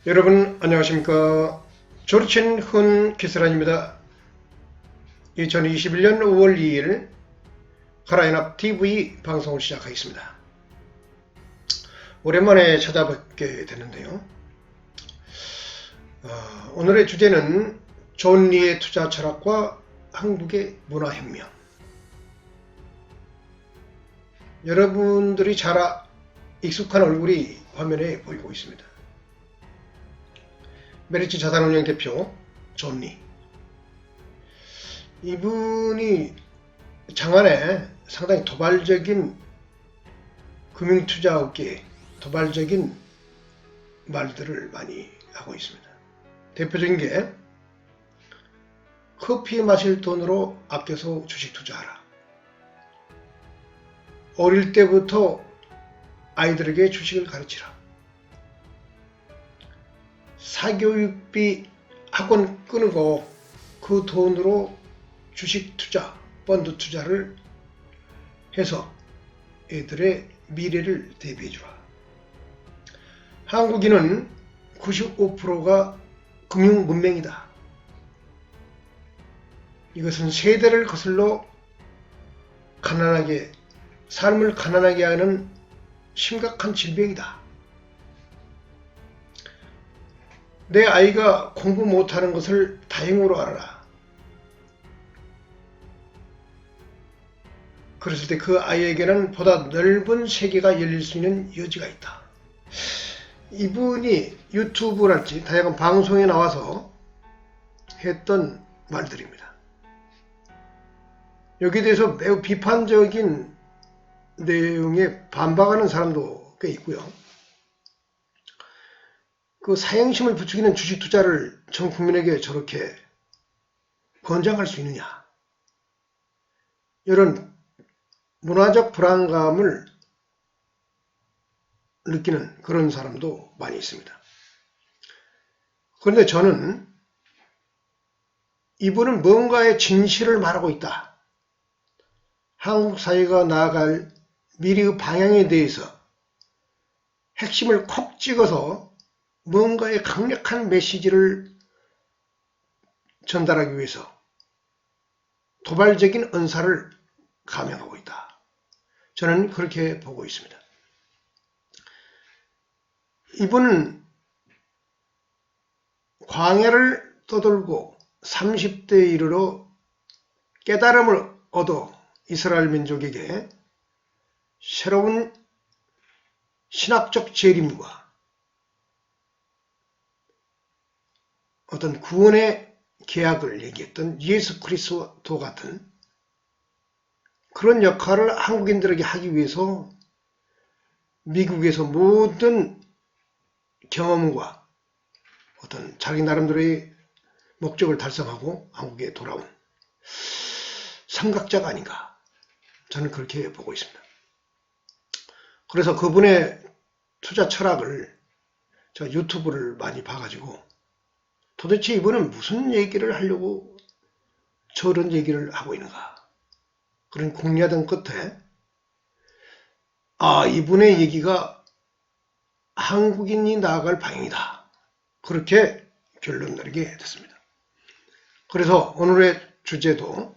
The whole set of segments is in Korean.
여러분 안녕하십니까. 조르친 훈 기스란입니다. 2021년 5월 2일 가라연합 TV 방송을 시작하겠습니다. 오랜만에 찾아뵙게 됐는데요. 오늘의 주제는 존 리의 투자 철학과 한국의 문화혁명. 여러분들이 잘 익숙한 얼굴이 화면에 보이고 있습니다. 메리츠 자산운용 대표 존 리. 이분이 장안에 상당히 도발적인 금융투자업계에 도발적인 말들을 많이 하고 있습니다. 대표적인 게 커피 마실 돈으로 아껴서 주식 투자하라. 어릴 때부터 아이들에게 주식을 가르치라. 사교육비 학원 끊고 그 돈으로 주식 투자, 펀드 투자를 해서 애들의 미래를 대비해주라. 한국인은 95%가 금융 문맹이다. 이것은 세대를 거슬러 삶을 가난하게 하는 심각한 질병이다. 내 아이가 공부 못하는 것을 다행으로 알아라. 그랬을 때 그 아이에게는 보다 넓은 세계가 열릴 수 있는 여지가 있다. 이분이 유튜브랄지 다양한 방송에 나와서 했던 말들입니다. 여기에 대해서 매우 비판적인 내용에 반박하는 사람도 꽤 있고요. 그 사행심을 부추기는 주식 투자를 전 국민에게 저렇게 권장할 수 있느냐. 이런 문화적 불안감을 느끼는 그런 사람도 많이 있습니다. 그런데 저는 이분은 뭔가의 진실을 말하고 있다. 한국 사회가 나아갈 미래의 방향에 대해서 핵심을 콕 찍어서 뭔가의 강력한 메시지를 전달하기 위해서 도발적인 언사를 감행하고 있다. 저는 그렇게 보고 있습니다. 이분은 광야를 떠돌고 30대에 이르러 깨달음을 얻어 이스라엘 민족에게 새로운 신학적 재림과 어떤 구원의 계약을 얘기했던 예수 그리스도 같은 그런 역할을 한국인들에게 하기 위해서 미국에서 모든 경험과 어떤 자기 나름대로의 목적을 달성하고 한국에 돌아온 삼각자가 아닌가, 저는 그렇게 보고 있습니다. 그래서 그분의 투자 철학을 제가 유튜브를 많이 봐가지고 도대체 이분은 무슨 얘기를 하려고 저런 얘기를 하고 있는가, 그런 궁리하던 끝에 이분의 얘기가 한국인이 나아갈 방향이다, 그렇게 결론 내리게 됐습니다. 그래서 오늘의 주제도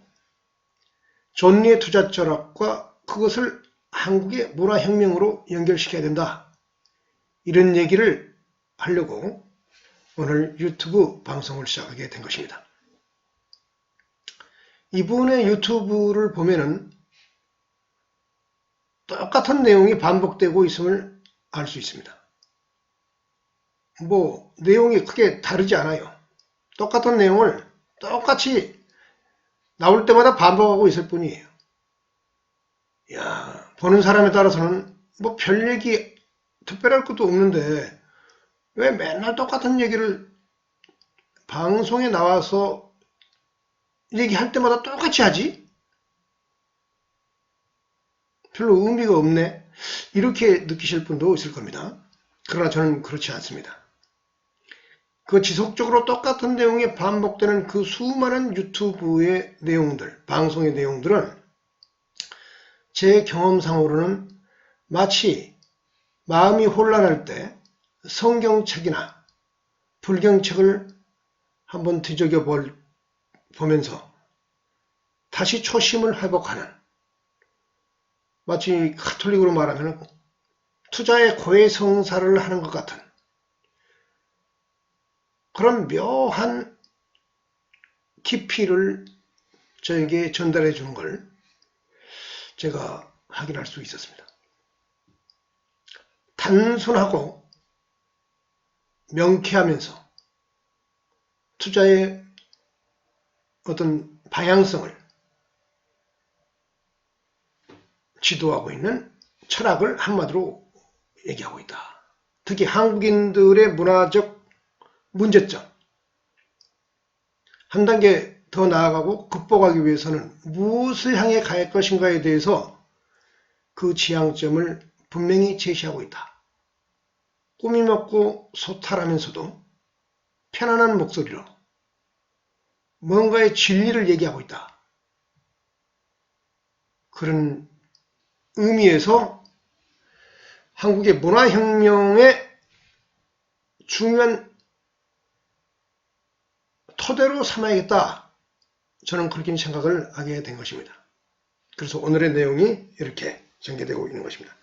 존 리의 투자 철학과 그것을 한국의 문화혁명으로 연결시켜야 된다, 이런 얘기를 하려고 오늘 유튜브 방송을 시작하게 된 것입니다. 이분의 유튜브를 보면은 똑같은 내용이 반복되고 있음을 알 수 있습니다. 내용이 크게 다르지 않아요. 똑같은 내용을 똑같이 나올 때마다 반복하고 있을 뿐이에요. 보는 사람에 따라서는 별 얘기 특별할 것도 없는데 왜 맨날 똑같은 얘기를 방송에 나와서 얘기할 때마다 똑같이 하지? 별로 의미가 없네, 이렇게 느끼실 분도 있을 겁니다. 그러나 저는 그렇지 않습니다. 그 지속적으로 똑같은 내용이 반복되는 그 수많은 유튜브의 내용들, 방송의 내용들은 제 경험상으로는 마치 마음이 혼란할 때 성경책이나 불경책을 한번 뒤적여 보면서 다시 초심을 회복하는, 마치 카톨릭으로 말하면 투자의 고해성사를 하는 것 같은 그런 묘한 깊이를 저에게 전달해 주는 걸 제가 확인할 수 있었습니다. 단순하고 명쾌하면서 투자의 어떤 방향성을 지도하고 있는 철학을 한마디로 얘기하고 있다. 특히 한국인들의 문화적 문제점, 한 단계 더 나아가고 극복하기 위해서는 무엇을 향해 갈 것인가에 대해서 그 지향점을 분명히 제시하고 있다. 꾸밈 없고 소탈하면서도 편안한 목소리로 뭔가의 진리를 얘기하고 있다. 그런 의미에서 한국의 문화혁명의 중요한 토대로 삼아야겠다. 저는 그렇게 생각을 하게 된 것입니다. 그래서 오늘의 내용이 이렇게 전개되고 있는 것입니다.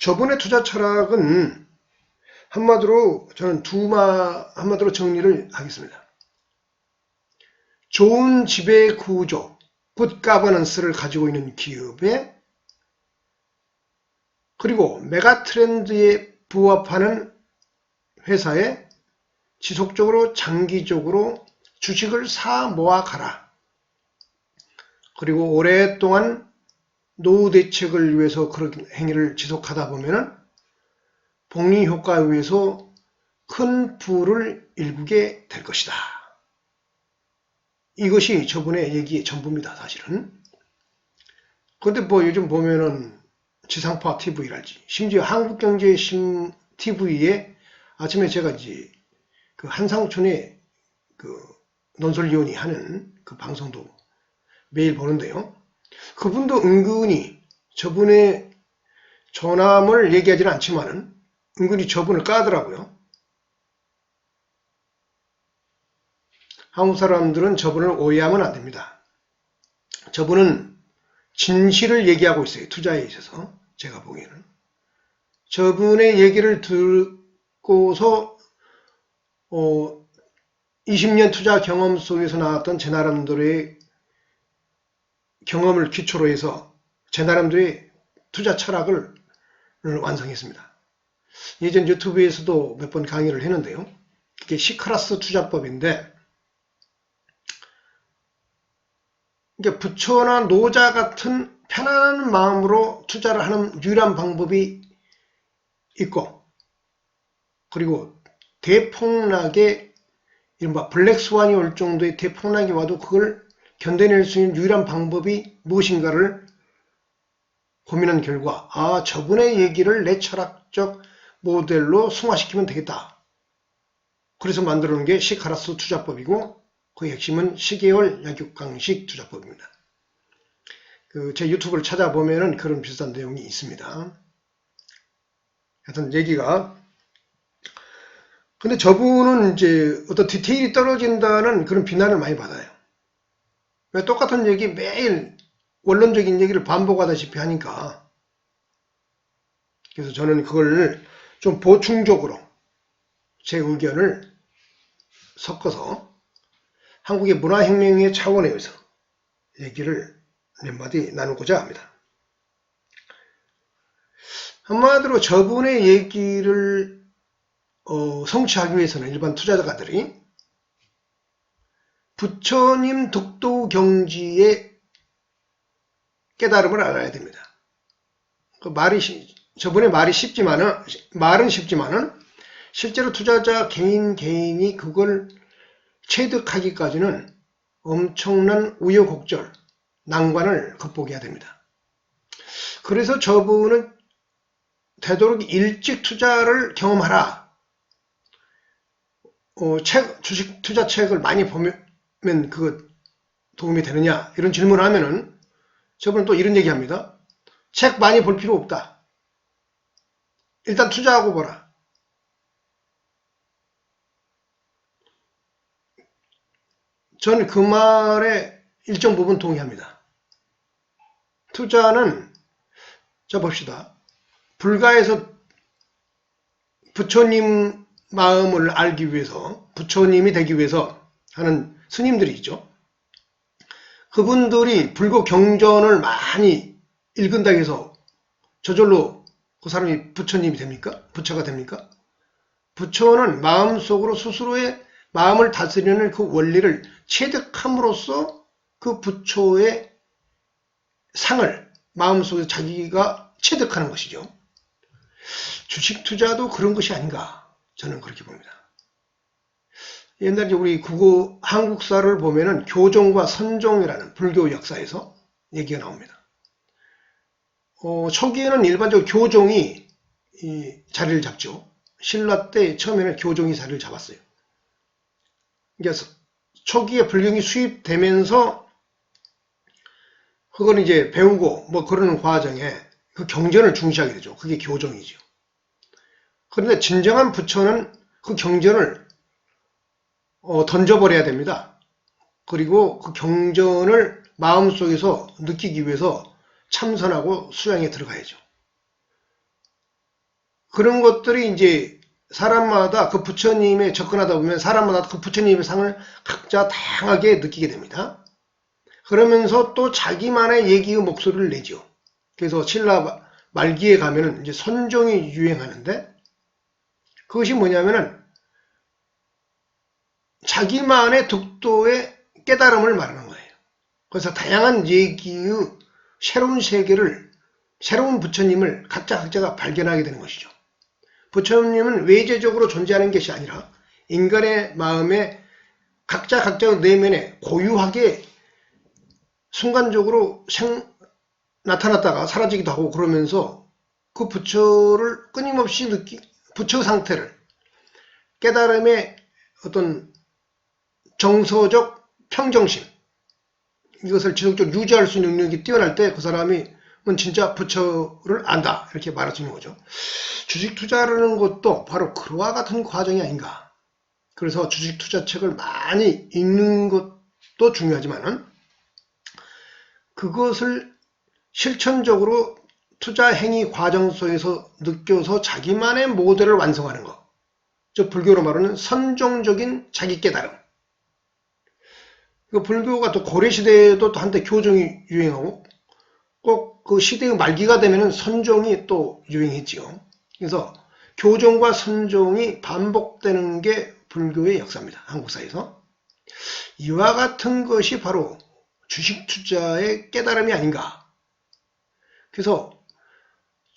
저분의 투자 철학은 한마디로 저는 한마디로 정리를 하겠습니다. 좋은 지배 구조, 굿 가버넌스를 가지고 있는 기업에, 그리고 메가 트렌드에 부합하는 회사에 지속적으로 장기적으로 주식을 사 모아 가라. 그리고 오랫동안 노후 대책을 위해서 그런 행위를 지속하다 보면은 복리 효과에 의해서 큰 부를 일구게 될 것이다. 이것이 저분의 얘기의 전부입니다, 사실은. 그런데 뭐 요즘 보면은 지상파 TV랄지, 심지어 한국경제 TV에 아침에 제가 이제 그 한상춘의 그 논설위원이 하는 그 방송도 매일 보는데요. 그분도 은근히 저분의 조남을 얘기하지는 않지만은 은근히 저분을 까더라고요. 한국 사람들은 저분을 오해하면 안 됩니다. 저분은 진실을 얘기하고 있어요. 투자에 있어서 제가 보기에는. 저분의 얘기를 듣고서 20년 투자 경험 속에서 나왔던 제 나름대로의 경험을 기초로 해서 제 나름대로의 투자 철학을 완성했습니다. 예전 유튜브에서도 몇 번 강의를 했는데요. 그게 C클래스 투자법인데, 이게 부처나 노자 같은 편안한 마음으로 투자를 하는 유일한 방법이 있고, 그리고 대폭락에 이른바 블랙스완이 올 정도의 대폭락이 와도 그걸 견뎌낼 수 있는 유일한 방법이 무엇인가를 고민한 결과, 저분의 얘기를 내 철학적 모델로 승화시키면 되겠다. 그래서 만들어 놓은 게 C클래스 투자법이고, 그 핵심은 10개월 약육강식 투자법입니다. 제 유튜브를 찾아보면은 그런 비슷한 내용이 있습니다. 하여튼 얘기가, 근데 저분은 이제 어떤 디테일이 떨어진다는 그런 비난을 많이 받아요. 왜 똑같은 얘기 매일 원론적인 얘기를 반복하다시피 하니까. 그래서 저는 그걸 좀 보충적으로 제 의견을 섞어서 한국의 문화혁명의 차원에 의해서 얘기를 몇 마디 나누고자 합니다. 한마디로 저분의 얘기를 성취하기 위해서는 일반 투자자들이 부처님 덕도 경지의 깨달음을 알아야 됩니다. 저분의 말은 쉽지만은 실제로 투자자 개인이 그걸 체득하기까지는 엄청난 우여곡절, 난관을 극복해야 됩니다. 그래서 저분은 되도록 일찍 투자를 경험하라. 주식 투자 책을 많이 보면 그거 도움이 되느냐 이런 질문을 하면은 저분은 또 이런 얘기합니다. 책 많이 볼 필요 없다. 일단 투자하고 보라. 저는 그 말에 일정 부분 동의합니다. 투자는, 자 봅시다. 불가에서 부처님 마음을 알기 위해서, 부처님이 되기 위해서 하는 스님들이 있죠. 그분들이 불교 경전을 많이 읽은다고 해서 저절로 그 사람이 부처님이 됩니까? 부처가 됩니까? 부처는 마음속으로 스스로의 마음을 다스리는 그 원리를 체득함으로써 그 부처의 상을 마음속에 자기가 체득하는 것이죠. 주식 투자도 그런 것이 아닌가, 저는 그렇게 봅니다. 옛날에 우리 한국사를 보면은 교종과 선종이라는 불교 역사에서 얘기가 나옵니다. 초기에는 일반적으로 교종이 자리를 잡죠. 신라 때 처음에는 교종이 자리를 잡았어요. 그래서 초기에 불경이 수입되면서 그걸 이제 배우고 뭐 그러는 과정에 그 경전을 중시하게 되죠. 그게 교종이죠. 그런데 진정한 부처는 그 경전을 던져버려야 됩니다. 그리고 그 경전을 마음속에서 느끼기 위해서 참선하고 수양에 들어가야죠. 그런 것들이 이제 사람마다 그 부처님에 접근하다 보면 사람마다 그 부처님의 상을 각자 다양하게 느끼게 됩니다. 그러면서 또 자기만의 얘기의 목소리를 내죠. 그래서 신라 말기에 가면은 이제 선종이 유행하는데, 그것이 뭐냐면은 자기만의 독도의 깨달음을 말하는 거예요. 그래서 다양한 얘기의 새로운 세계를, 새로운 부처님을 각자가 발견하게 되는 것이죠. 부처님은 외재적으로 존재하는 것이 아니라 인간의 마음에 각자의 내면에 고유하게 순간적으로 나타났다가 사라지기도 하고, 그러면서 그 부처를 끊임없이 부처 상태를, 깨달음의 어떤 정서적 평정심, 이것을 지속적으로 유지할 수 있는 능력이 뛰어날 때 그 사람이 진짜 부처를 안다, 이렇게 말할 수 있는 거죠. 주식 투자라는 것도 바로 그와 같은 과정이 아닌가. 그래서 주식 투자 책을 많이 읽는 것도 중요하지만 그것을 실천적으로 투자 행위 과정 속에서 느껴서 자기만의 모델을 완성하는 것, 즉 불교로 말하는 선종적인 자기 깨달음. 불교가 또 고려시대에도 또 한때 교종이 유행하고 꼭 그 시대의 말기가 되면 선종이 또 유행했지요. 그래서 교종과 선종이 반복되는 게 불교의 역사입니다. 한국사에서. 이와 같은 것이 바로 주식 투자의 깨달음이 아닌가. 그래서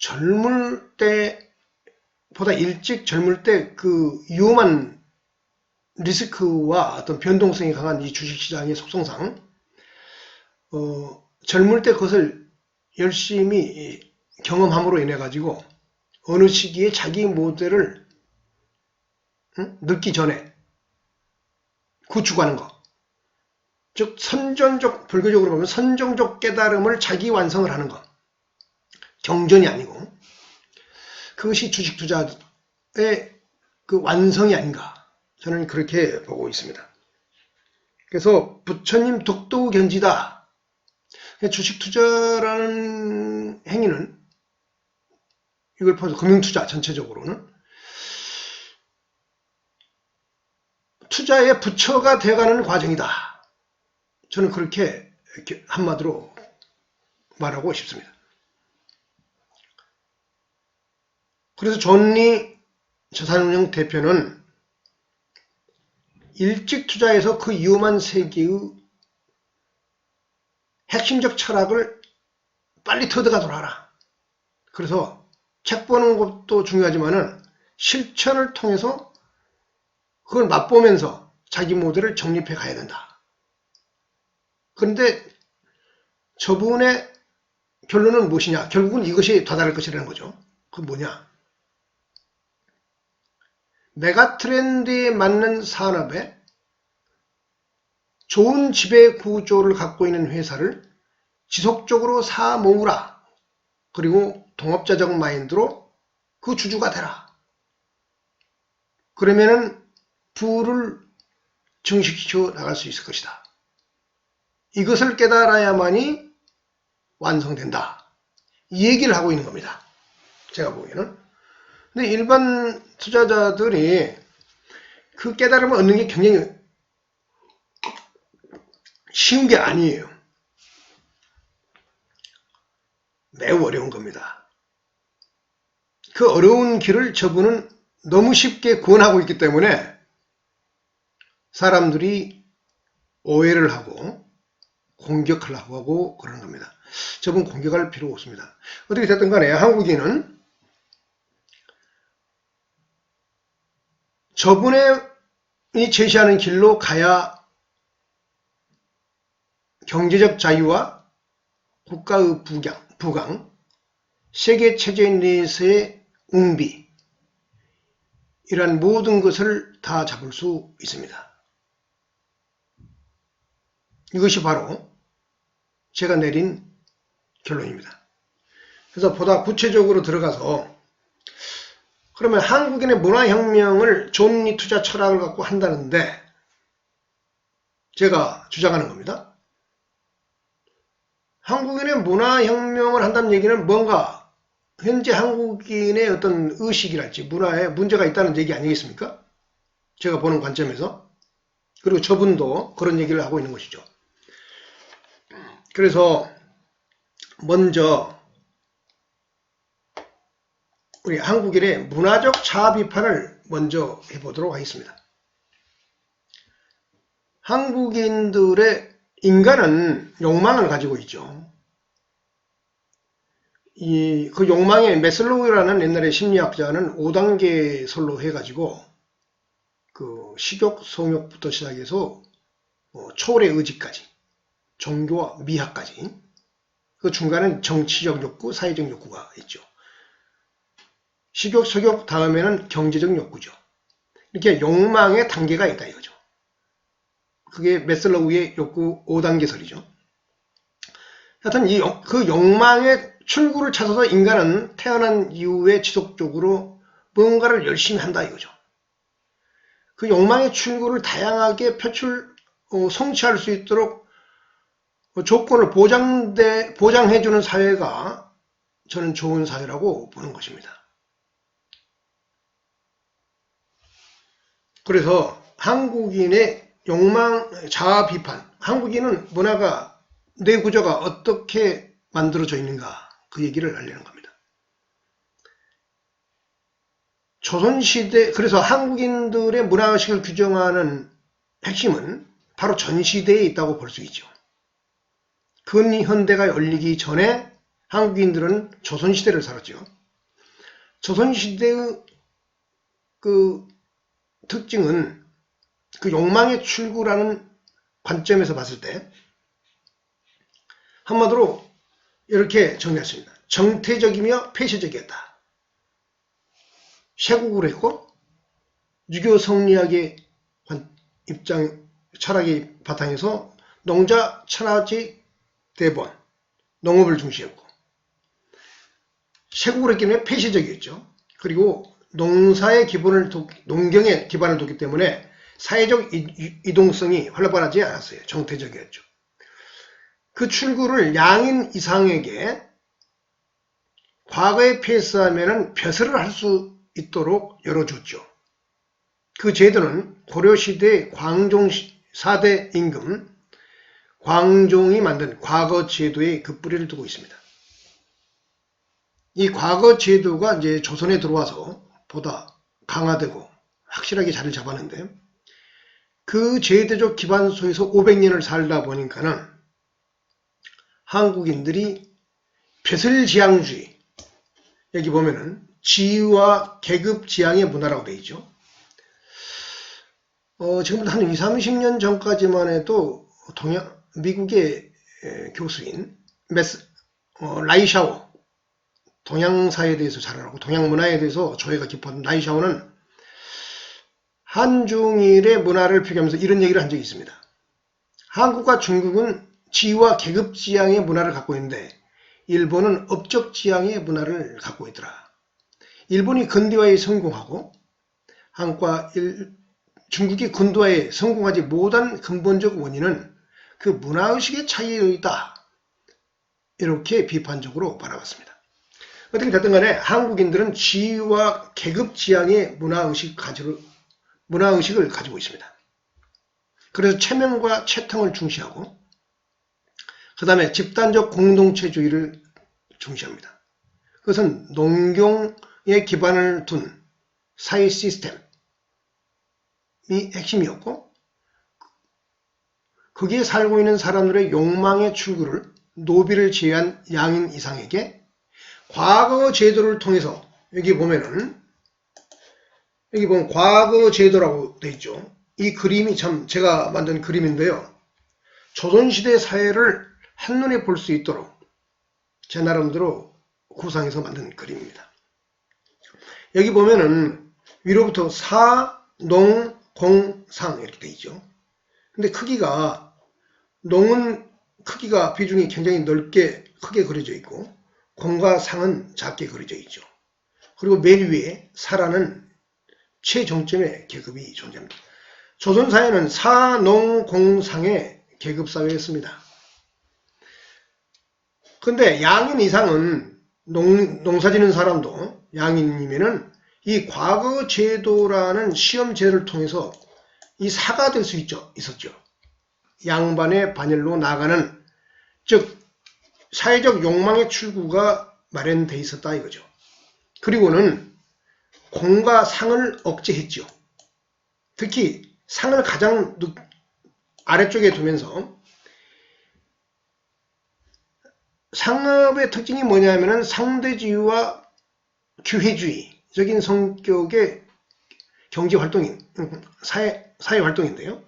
젊을 때보다 일찍 젊을 때 그 위험한 리스크와 어떤 변동성이 강한 이 주식시장의 속성상 젊을 때 그것을 열심히 경험함으로 인해 가지고 어느 시기에 자기 모델을 늦기 전에 구축하는 것, 즉 선전적, 불교적으로 보면 선정적 깨달음을 자기 완성을 하는 것, 경전이 아니고, 그것이 주식 투자의 그 완성이 아닌가, 저는 그렇게 보고 있습니다. 그래서 부처님 독도 견지다. 주식 투자라는 행위는, 이걸 포함해서 금융투자 전체적으로는 투자의 부처가 되어가는 과정이다. 저는 그렇게 한마디로 말하고 싶습니다. 그래서 존리 자산운용 대표는 일찍 투자해서 그 위험한 세계의 핵심적 철학을 빨리 터득하도록 하라. 그래서 책 보는 것도 중요하지만은 실천을 통해서 그걸 맛보면서 자기 모델을 정립해 가야 된다. 그런데 저분의 결론은 무엇이냐? 결국은 이것이 다다를 것이라는 거죠. 그건 뭐냐? 메가 트렌드에 맞는 산업에 좋은 지배 구조를 갖고 있는 회사를 지속적으로 사 모으라. 그리고 동업자적 마인드로 그 주주가 되라. 그러면은 부를 증식시켜 나갈 수 있을 것이다. 이것을 깨달아야만이 완성된다. 이 얘기를 하고 있는 겁니다. 제가 보기에는. 근데 일반 투자자들이 그 깨달음을 얻는 게 굉장히 쉬운 게 아니에요. 매우 어려운 겁니다. 그 어려운 길을 저분은 너무 쉽게 구원하고 있기 때문에 사람들이 오해를 하고 공격하려고 하고 그러는 겁니다. 저분 공격할 필요 없습니다. 어떻게 됐든 간에 한국인은 저분이 제시하는 길로 가야 경제적 자유와 국가의 부강, 세계 체제 내에서의 웅비, 이러한 모든 것을 다 잡을 수 있습니다. 이것이 바로 제가 내린 결론입니다. 그래서 보다 구체적으로 들어가서 그러면 한국인의 문화혁명을 존리 투자 철학을 갖고 한다는데 제가 주장하는 겁니다. 한국인의 문화혁명을 한다는 얘기는 뭔가 현재 한국인의 어떤 의식이랄지 문화에 문제가 있다는 얘기 아니겠습니까? 제가 보는 관점에서. 그리고 저분도 그런 얘기를 하고 있는 것이죠. 그래서 먼저 우리 한국인의 문화적 자아 비판을 먼저 해보도록 하겠습니다. 한국인들의 인간은 욕망을 가지고 있죠. 그 욕망의 매슬로우라는 옛날에 심리학자는 5단계 설로 해가지고 그 식욕, 성욕부터 시작해서 초월의 의지까지, 종교와 미학까지, 그 중간엔 정치적 욕구, 사회적 욕구가 있죠. 식욕, 성욕 다음에는 경제적 욕구죠. 이렇게 욕망의 단계가 있다 이거죠. 그게 매슬로우의 욕구 5단계설이죠. 하여튼 그 욕망의 출구를 찾아서 인간은 태어난 이후에 지속적으로 뭔가를 열심히 한다 이거죠. 그 욕망의 출구를 다양하게 성취할 수 있도록 조건을 보장해주는 사회가 저는 좋은 사회라고 보는 것입니다. 그래서 한국인의 욕망, 자아 비판, 한국인은 문화가, 내 구조가 어떻게 만들어져 있는가, 그 얘기를 하려는 겁니다. 조선시대, 그래서 한국인들의 문화의식을 규정하는 핵심은 바로 전시대에 있다고 볼 수 있죠. 근현대가 열리기 전에 한국인들은 조선시대를 살았죠. 조선시대의 그 특징은 그 욕망의 출구라는 관점에서 봤을 때 한마디로 이렇게 정리했습니다. 정태적이며 폐쇄적이었다. 쇄국을 했고 유교 성리학의 철학의 바탕에서 농자 천하지 대본, 농업을 중시했고 쇄국을 했기 때문에 폐쇄적이었죠. 그리고 농경의 기반을 뒀기 때문에 사회적 이동성이 활발하지 않았어요. 정태적이었죠. 그 출구를 양인 이상에게 과거에 패스하면 벼슬을 할 수 있도록 열어줬죠. 그 제도는 고려시대 광종 4대 임금 광종이 만든 과거 제도에 그 뿌리를 두고 있습니다. 이 과거 제도가 이제 조선에 들어와서 보다 강화되고 확실하게 자리를 잡았는데 그 제도적 기반 속에서 500년을 살다 보니까는 한국인들이 벼슬지향주의, 여기 보면은 지위와 계급지향의 문화라고 되어 있죠. 지금부터 한 20, 30년 전까지만 해도 미국의 교수인 라이샤워, 동양사에 대해서 잘 알고 동양문화에 대해서 조예가 깊었던 라이샤워는 한중일의 문화를 표기하면서 이런 얘기를 한 적이 있습니다. 한국과 중국은 지위와 계급지향의 문화를 갖고 있는데 일본은 업적지향의 문화를 갖고 있더라. 일본이 근대화에 성공하고 한국과 중국이 군도화에 성공하지 못한 근본적 원인은 그 문화의식의 차이에 있다. 이렇게 비판적으로 바라봤습니다. 어떻게 됐든 간에 한국인들은 지위와 계급 지향의 문화의식을 가지고 있습니다. 그래서 체면과 채통을 중시하고 그 다음에 집단적 공동체주의를 중시합니다. 그것은 농경에 기반을 둔 사회 시스템이 핵심이었고 거기에 살고 있는 사람들의 욕망의 출구를 노비를 제외한 양인 이상에게 과거 제도를 통해서 여기 보면 과거 제도라고 되어 있죠. 이 그림이 참 제가 만든 그림인데요. 조선시대 사회를 한눈에 볼 수 있도록 제 나름대로 구상해서 만든 그림입니다. 여기 보면은 위로부터 사, 농, 공, 상 이렇게 되어 있죠. 근데 농은 크기가 비중이 굉장히 크게 그려져 있고 공과 상은 작게 그려져 있죠. 그리고 맨 위에 사라는 최정점의 계급이 존재합니다. 조선사회는 사, 농, 공, 상의 계급사회였습니다. 근데 양인 이상은 농사짓는 사람도 양인이면은 이 과거 제도라는 시험제를 통해서 이 사가 될 수 있었죠. 양반의 반열로 나가는, 즉 사회적 욕망의 출구가 마련되어 있었다 이거죠. 그리고는 공과 상을 억제했죠. 특히 상을 가장 아래쪽에 두면서 상업의 특징이 뭐냐면은 상대주의와 규회주의적인 성격의 사회 활동인데요.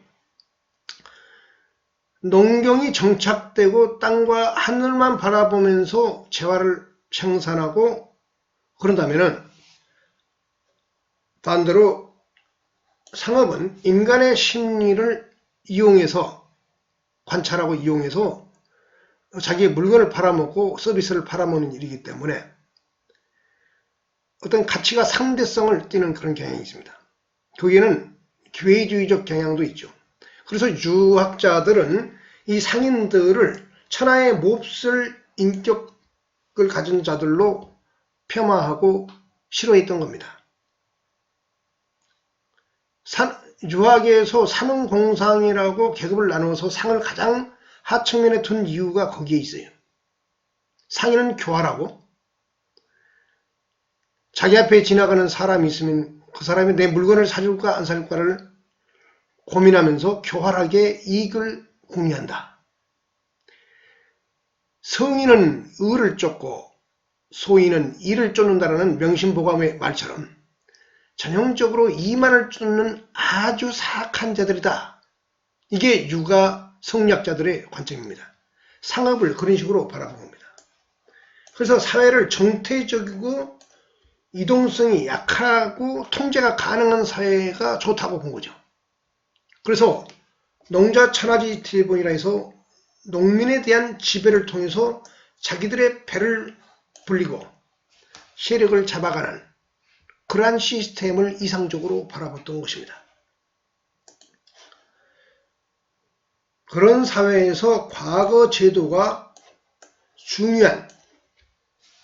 농경이 정착되고 땅과 하늘만 바라보면서 재화를 생산하고 그런다면은 반대로 상업은 인간의 심리를 관찰하고 이용해서 자기의 물건을 팔아먹고 서비스를 팔아먹는 일이기 때문에 어떤 가치가 상대성을 띠는 그런 경향이 있습니다. 거기에는 기회주의적 경향도 있죠. 그래서 유학자들은 이 상인들을 천하의 몹쓸 인격을 가진 자들로 폄하하고 싫어했던 겁니다. 유학에서 산업공상이라고 계급을 나누어서 상을 가장 하층면에 둔 이유가 거기에 있어요. 상인은 교활하고 자기 앞에 지나가는 사람이 있으면 그 사람이 내 물건을 사줄까 안 사줄까를 고민하면서 교활하게 이익을 궁리한다. 성인은 의를 쫓고 소인은 이를 쫓는다라는 명심보감의 말처럼 전형적으로 이만을 쫓는 아주 사악한 자들이다. 이게 유가 성리학자들의 관점입니다. 상업을 그런 식으로 바라본 겁니다. 그래서 사회를 정태적이고 이동성이 약하고 통제가 가능한 사회가 좋다고 본 거죠. 그래서 농자천하지 트리본이라 해서 농민에 대한 지배를 통해서 자기들의 배를 불리고 세력을 잡아가는 그러한 시스템을 이상적으로 바라봤던 것입니다. 그런 사회에서 과거 제도가 중요한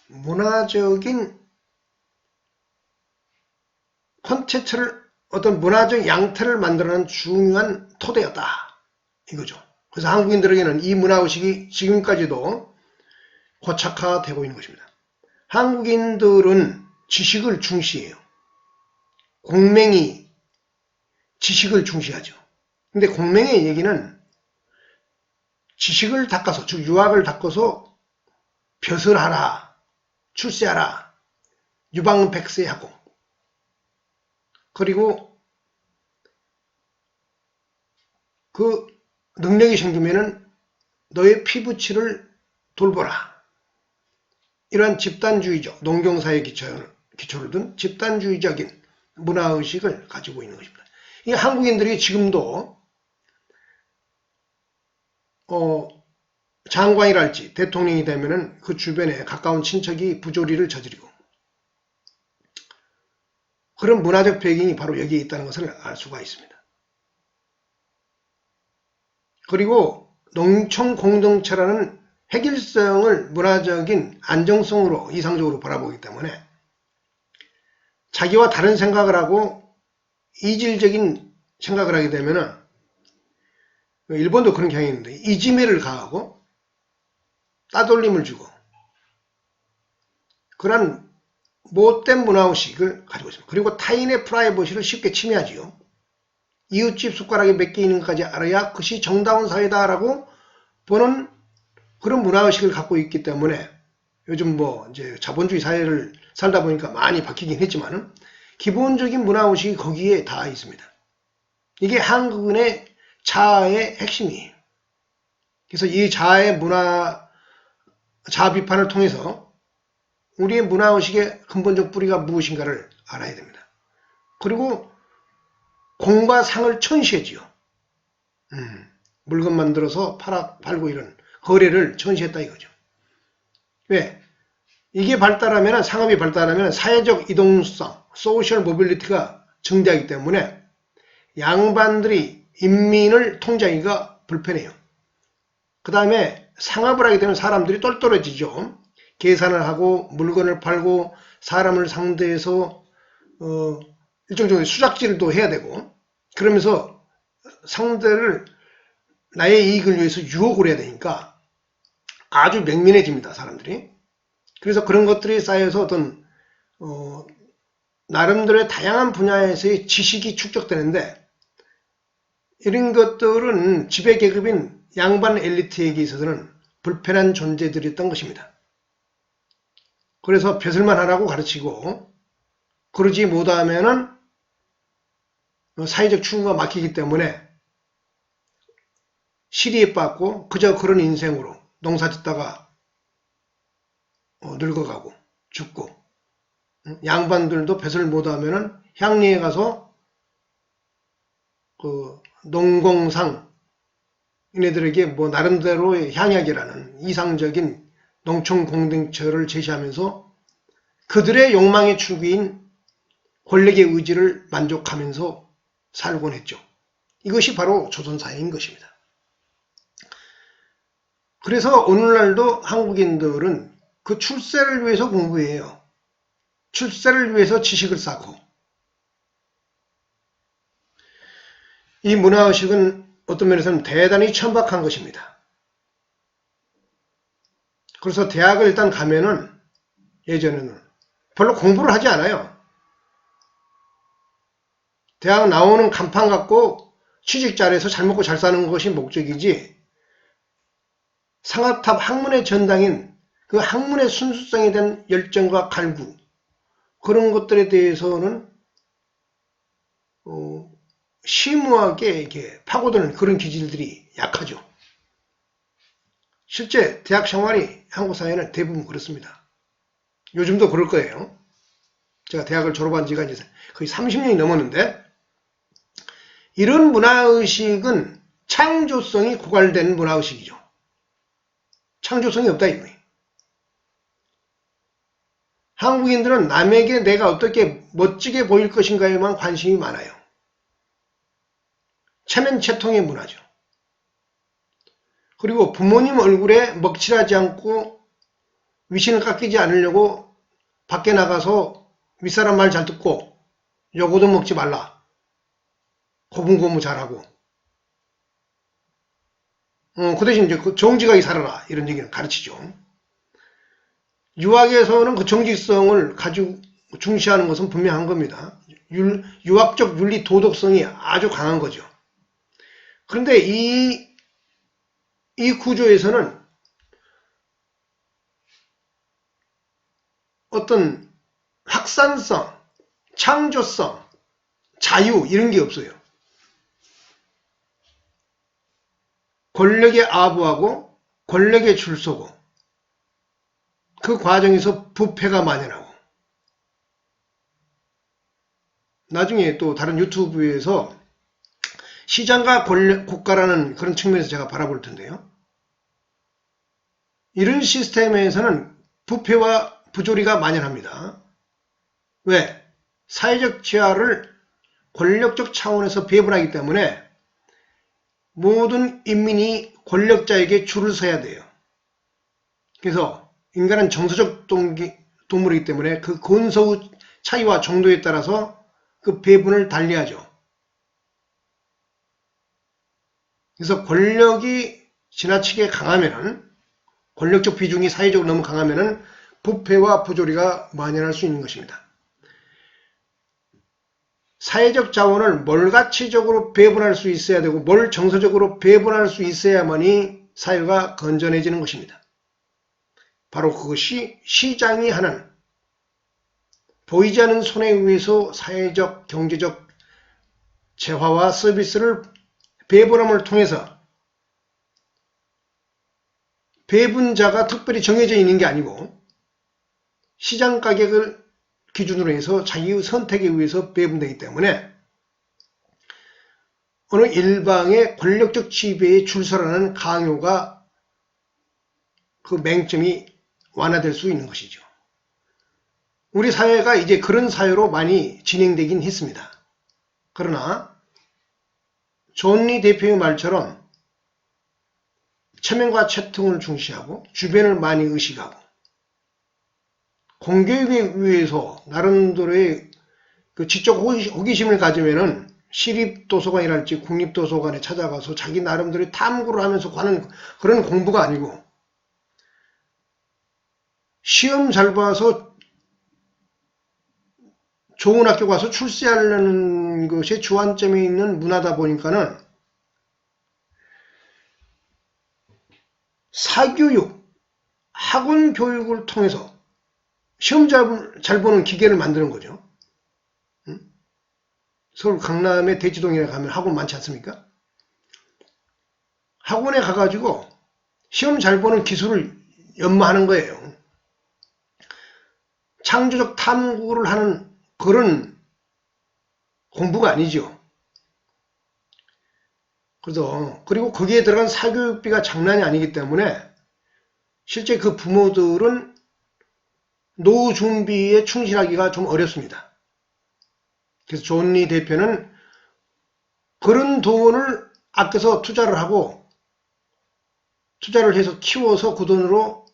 문화적인 콘텐츠를 어떤 문화적 양태를 만들어내는 중요한 토대였다 이거죠. 그래서 한국인들에게는 이 문화의식이 지금까지도 고착화되고 있는 것입니다. 한국인들은 지식을 중시해요. 공맹이 지식을 중시하죠. 근데 공맹의 얘기는 지식을 닦아서, 즉 유학을 닦아서 벼슬하라, 출세하라, 유방백세하고 그리고 그 능력이 생기면은 너의 피부치를 돌보라. 이러한 집단주의적, 농경사회 기초를 둔 집단주의적인 문화의식을 가지고 있는 것입니다. 이 한국인들이 지금도 장관이랄지 대통령이 되면은 그 주변에 가까운 친척이 부조리를 저지르고 그런 문화적 배경이 바로 여기에 있다는 것을 알 수가 있습니다. 그리고 농촌 공동체라는 획일성을 문화적인 안정성으로 이상적으로 바라보기 때문에 자기와 다른 생각을 하고 이질적인 생각을 하게 되면은 일본도 그런 경향이 있는데 이지매를 가하고 따돌림을 주고 그런 못된 문화의식을 가지고 있습니다. 그리고 타인의 프라이버시를 쉽게 침해하지요. 이웃집 숟가락에 몇 개 있는 것까지 알아야 그것이 정다운 사회다라고 보는 그런 문화의식을 갖고 있기 때문에 요즘 뭐 이제 자본주의 사회를 살다 보니까 많이 바뀌긴 했지만은 기본적인 문화의식이 거기에 다 있습니다. 이게 한국인의 자아의 핵심이에요. 그래서 이 자아의 자아 비판을 통해서 우리의 문화의식의 근본적 뿌리가 무엇인가를 알아야 됩니다. 그리고 공과 상을 천시하지요. 물건 만들어서 팔고 이런 거래를 천시했다 이거죠. 왜? 이게 발달하면 상업이 발달하면 사회적 이동성, 소셜 모빌리티가 증대하기 때문에 양반들이 인민을 통제하기가 불편해요. 그 다음에 상업을 하게 되면 사람들이 똘똘해지죠. 계산을 하고 물건을 팔고 사람을 상대해서 일종적인 수작질을 또 해야 되고 그러면서 상대를 나의 이익을 위해서 유혹을 해야 되니까 아주 맹민해집니다. 사람들이. 그래서 그런 것들이 쌓여서 어떤 나름대로의 다양한 분야에서의 지식이 축적되는데 이런 것들은 지배계급인 양반 엘리트에게 있어서는 불편한 존재들이었던 것입니다. 그래서 벼슬만 하라고 가르치고 그러지 못하면은 사회적 추구가 막히기 때문에 시리에 빠졌고 그저 그런 인생으로 농사 짓다가 늙어가고 죽고 양반들도 벼슬 못하면은 향리에 가서 그 농공상 얘네들에게 뭐 나름대로의 향약이라는 이상적인 농촌 공동체를 제시하면서 그들의 욕망의 출구인 권력의 의지를 만족하면서 살곤 했죠. 이것이 바로 조선사회인 것입니다. 그래서 오늘날도 한국인들은 그 출세를 위해서 공부해요. 출세를 위해서 지식을 쌓고 이 문화의식은 어떤 면에서는 대단히 천박한 것입니다. 그래서 대학을 일단 가면은 예전에는 별로 공부를 하지 않아요. 대학 나오는 간판 갖고 취직 잘해서 잘 먹고 잘 사는 것이 목적이지 상아탑 학문의 전당인 그 학문의 순수성에 대한 열정과 갈구 그런 것들에 대해서는 심오하게 이렇게 파고드는 그런 기질들이 약하죠. 실제 대학 생활이 한국 사회는 대부분 그렇습니다. 요즘도 그럴 거예요. 제가 대학을 졸업한 지가 이제 거의 30년이 넘었는데 이런 문화의식은 창조성이 고갈된 문화의식이죠. 창조성이 없다 이거예요. 한국인들은 남에게 내가 어떻게 멋지게 보일 것인가에만 관심이 많아요. 체면체통의 문화죠. 그리고 부모님 얼굴에 먹칠하지 않고 위신을 깎이지 않으려고 밖에 나가서 윗사람 말 잘 듣고 요거도 먹지 말라. 고분고무 잘하고 그 대신 이제 정직하게 살아라 이런 얘기를 가르치죠. 유학에서는 그 정직성을 가지고 중시하는 것은 분명한 겁니다. 유학적 윤리 도덕성이 아주 강한 거죠. 그런데 이 구조에서는 어떤 확산성, 창조성, 자유 이런 게 없어요. 권력에 아부하고 권력에 줄서고 그 과정에서 부패가 만연하고 나중에 또 다른 유튜브에서 시장과 국가라는 그런 측면에서 제가 바라볼 텐데요. 이런 시스템에서는 부패와 부조리가 만연합니다. 왜? 사회적 지하를 권력적 차원에서 배분하기 때문에 모든 인민이 권력자에게 줄을 서야 돼요. 그래서 인간은 정서적 동물이기 때문에 그 권서의 차이와 정도에 따라서 그 배분을 달리하죠. 그래서 권력이 지나치게 강하면은, 권력적 비중이 사회적으로 너무 강하면은 부패와 부조리가 만연할 수 있는 것입니다. 사회적 자원을 뭘 가치적으로 배분할 수 있어야 되고 뭘 정서적으로 배분할 수 있어야만이 사회가 건전해지는 것입니다. 바로 그것이 시장이 하는 보이지 않는 손에 의해서 사회적, 경제적 재화와 서비스를 배분함을 통해서 배분자가 특별히 정해져 있는 게 아니고 시장 가격을 기준으로 해서 자기의 선택에 의해서 배분되기 때문에 어느 일방의 권력적 지배에 줄서라는 강요가 그 맹점이 완화될 수 있는 것이죠. 우리 사회가 이제 그런 사회로 많이 진행되긴 했습니다. 그러나 존 리 대표의 말처럼 체면과 채통을 중시하고 주변을 많이 의식하고 공교육에 의해서 나름대로의 그 지적 호기심을 가지면은 시립도서관이랄지 국립도서관에 찾아가서 자기 나름대로 탐구를 하면서 가는 그런 공부가 아니고 시험 잘 봐서 좋은 학교 가서 출세하려는 것이 주안점에 있는 문화다 보니까는 사교육, 학원 교육을 통해서 시험 잘 보는 기계를 만드는 거죠. 서울 강남의 대치동에 가면 학원 많지 않습니까? 학원에 가가지고 시험 잘 보는 기술을 연마하는 거예요. 창조적 탐구를 하는 그런 공부가 아니죠. 그리고 거기에 들어간 사교육비가 장난이 아니기 때문에 실제 그 부모들은 노후 준비에 충실하기가 좀 어렵습니다. 그래서 존 리 대표는 그런 돈을 아껴서 투자를 하고 투자를 해서 키워서 그 돈으로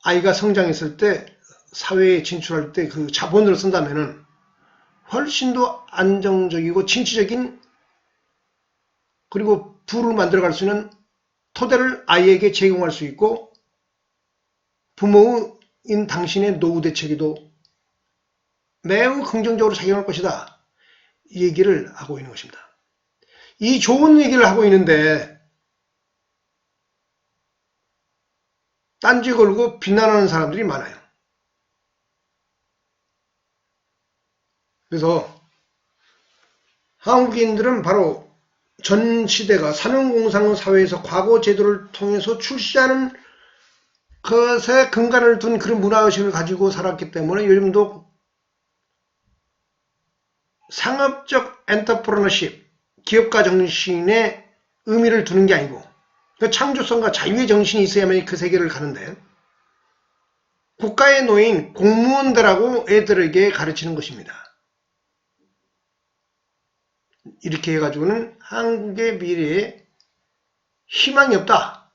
아이가 성장했을 때 사회에 진출할 때 그 자본으로 쓴다면은 훨씬 더 안정적이고 진취적인 그리고 부를 만들어갈 수 있는 토대를 아이에게 제공할 수 있고 부모인 당신의 노후 대책에도 매우 긍정적으로 작용할 것이다. 이 얘기를 하고 있는 것입니다. 이 좋은 얘기를 하고 있는데 딴지 걸고 비난하는 사람들이 많아요. 그래서 한국인들은 바로 전 시대가 산업공상 사회에서 과거 제도를 통해서 출시하는 것에 근간을 둔 그런 문화의식을 가지고 살았기 때문에 요즘도 상업적 엔터프레너십, 기업가 정신에 의미를 두는 게 아니고 그 창조성과 자유의 정신이 있어야만 그 세계를 가는데 국가에 놓인 공무원들하고 애들에게 가르치는 것입니다. 이렇게 해가지고는 한국의 미래에 희망이 없다.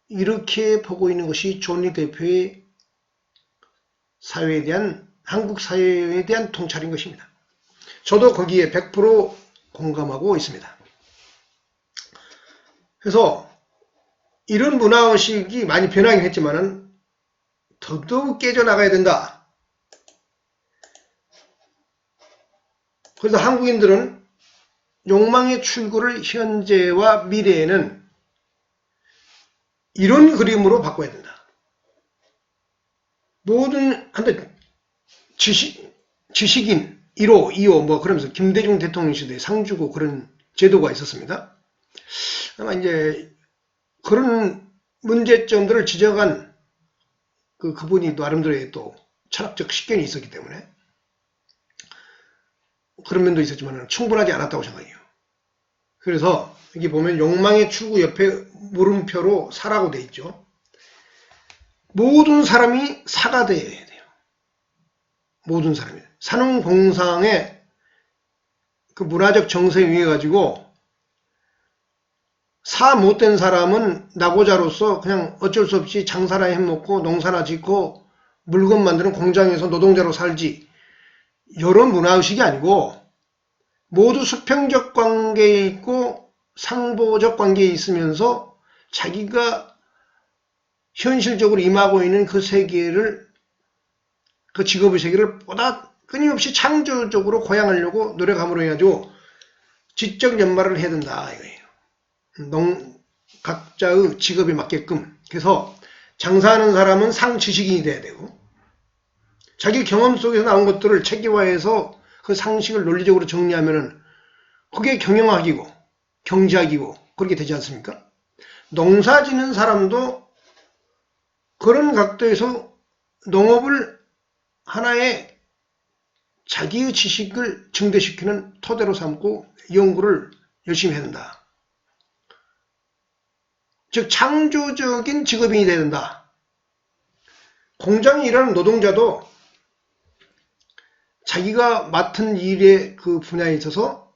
이렇게 보고 있는 것이 존 리 대표의 사회에 대한 한국 사회에 대한 통찰인 것입니다. 저도 거기에 100% 공감하고 있습니다. 그래서 이런 문화의식이 많이 변하긴 했지만은 더더욱 깨져나가야 된다. 그래서 한국인들은 욕망의 출구를 현재와 미래에는 이런 그림으로 바꿔야 된다. 모든 한때 지식인 1호, 2호 뭐 그러면서 김대중 대통령 시대에 상 주고 그런 제도가 있었습니다. 아마 이제 그런 문제점들을 지적한 그분이 나름대로의 또 철학적 식견이 있었기 때문에 그런 면도 있었지만 충분하지 않았다고 생각해요. 그래서 여기 보면 욕망의 출구 옆에 물음표로 사라고 돼 있죠. 모든 사람이 사가 되어야 돼요. 모든 사람이. 산업공상의 그 문화적 정서에 의해 가지고 사 못된 사람은 낙오자로서 그냥 어쩔 수 없이 장사나 해먹고 농사나 짓고 물건 만드는 공장에서 노동자로 살지, 이런 문화의식이 아니고 모두 수평적 관계에 있고 상보적 관계에 있으면서 자기가 현실적으로 임하고 있는 그 세계를, 그 직업의 세계를 보다 끊임없이 창조적으로 고양하려고 노력함으로 해가지고 지적 연말을 해야 된다 이거예요. 각자의 직업에 맞게끔. 그래서 장사하는 사람은 상지식인이 돼야 되고, 자기 경험 속에서 나온 것들을 체계화해서 그 상식을 논리적으로 정리하면은 그게 경영학이고 경제학이고 그렇게 되지 않습니까? 농사 짓는 사람도 그런 각도에서 농업을 하나의 자기의 지식을 증대시키는 토대로 삼고 연구를 열심히 해야 된다. 즉 창조적인 직업인이 돼야 된다. 공장에 일하는 노동자도 자기가 맡은 일의 그 분야에 있어서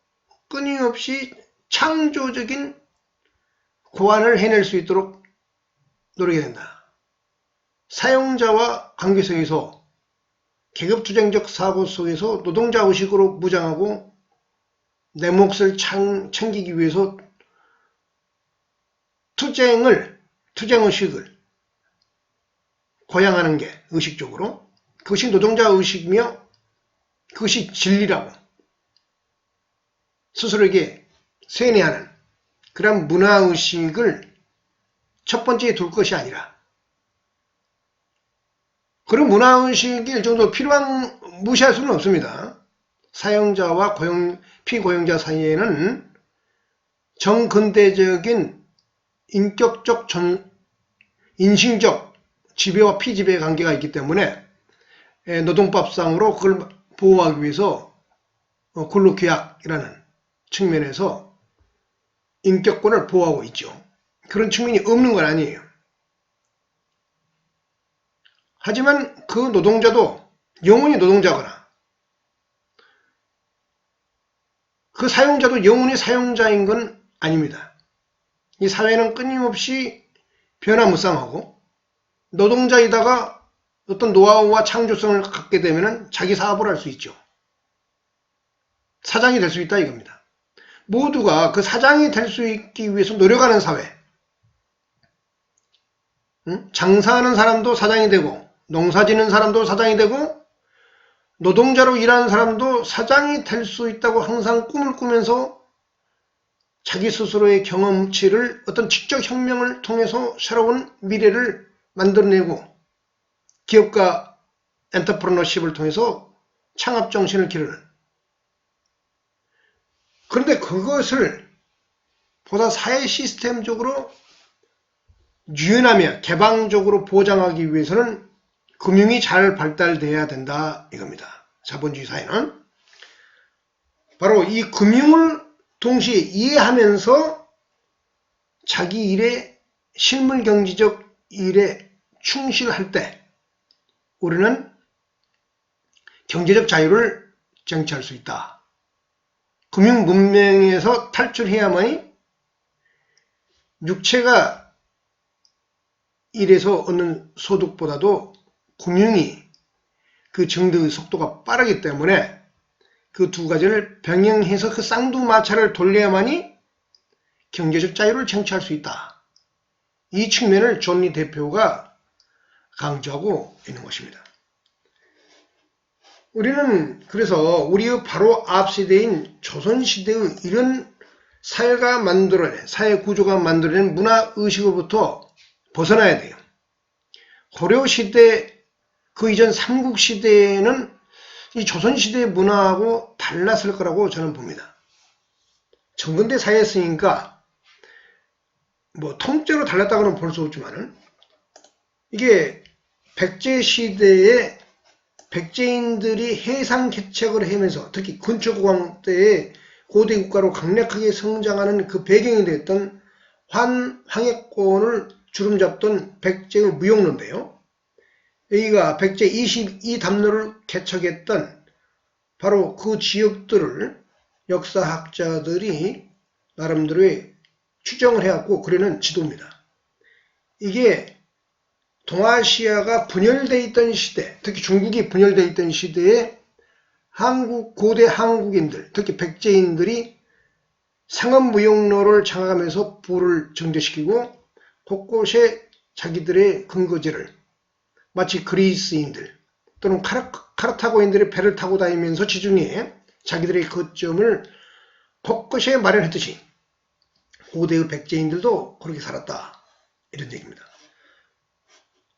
끊임없이 창조적인 고안을 해낼 수 있도록 노력해야 된다. 사용자와 관계 속에서 계급투쟁적 사고 속에서 노동자 의식으로 무장하고 내 몫을 챙기기 위해서 투쟁의식을 고양하는 게 의식적으로, 그것이 노동자 의식이며 그것이 진리라고 스스로에게 세뇌하는 그런 문화의식을 첫 번째에 둘 것이 아니라, 그런 문화의식이 일정도 무시할 수는 없습니다. 사용자와 피고용자 사이에는 정근대적인 인격적 인신적 지배와 피지배의 관계가 있기 때문에 노동법상으로 그걸 보호하기 위해서 근로계약이라는 측면에서 인격권을 보호하고 있죠. 그런 측면이 없는 건 아니에요. 하지만 그 노동자도 영원히 노동자거나 그 사용자도 영원히 사용자인 건 아닙니다. 이 사회는 끊임없이 변화무쌍하고, 노동자이다가 어떤 노하우와 창조성을 갖게 되면 자기 사업을 할 수 있죠. 사장이 될 수 있다 이겁니다. 모두가 그 사장이 될 수 있기 위해서 노력하는 사회. 장사하는 사람도 사장이 되고, 농사 짓는 사람도 사장이 되고, 노동자로 일하는 사람도 사장이 될 수 있다고 항상 꿈을 꾸면서 자기 스스로의 경험치를 어떤 지적 혁명을 통해서 새로운 미래를 만들어내고 기업가 엔터프레너십을 통해서 창업 정신을 기르는, 그런데 그것을 보다 사회 시스템적으로 유연하며 개방적으로 보장하기 위해서는 금융이 잘 발달돼야 된다 이겁니다. 자본주의 사회는 바로 이 금융을 동시에 이해하면서 자기 일에 실물 경제적 일에 충실할 때 우리는 경제적 자유를 쟁취할 수 있다. 금융 문명에서 탈출해야만이 육체가 일에서 얻는 소득보다도 금융이 그 증대의 속도가 빠르기 때문에 그 두 가지를 병행해서 그 쌍두마차를 돌려야만이 경제적 자유를 쟁취할 수 있다. 이 측면을 존 리 대표가 강조하고 있는 것입니다. 우리는 그래서 우리의 바로 앞 세대인 조선시대의 이런 사회가 만들어낸, 사회 구조가 만들어낸 문화의식으로부터 벗어나야 돼요. 고려시대, 그 이전 삼국시대에는 이 조선시대의 문화하고 달랐을 거라고 저는 봅니다. 정근대 사회였으니까 뭐 통째로 달랐다고는 볼 수 없지만은, 이게 백제시대에 백제인들이 해상개척을 하면서 특히 근초고강 때에 고대 국가로 강력하게 성장하는 그 배경이 됐던 황해권을 주름잡던 백제의 무역로인데요. 여기가 백제 22담로를 개척했던 바로 그 지역들을 역사학자들이 나름대로의 추정을 해갖고 그리는 지도입니다. 이게 동아시아가 분열되어 있던 시대, 특히 중국이 분열되어 있던 시대에 고대 한국인들, 특히 백제인들이 상업무역로를 장악하면서 부를 증대시키고 곳곳에 자기들의 근거지를 마치 그리스인들 또는 카르타고인들의 배를 타고 다니면서 지중해에 자기들의 거점을 곳곳에 마련했듯이 고대의 백제인들도 그렇게 살았다. 이런 얘기입니다.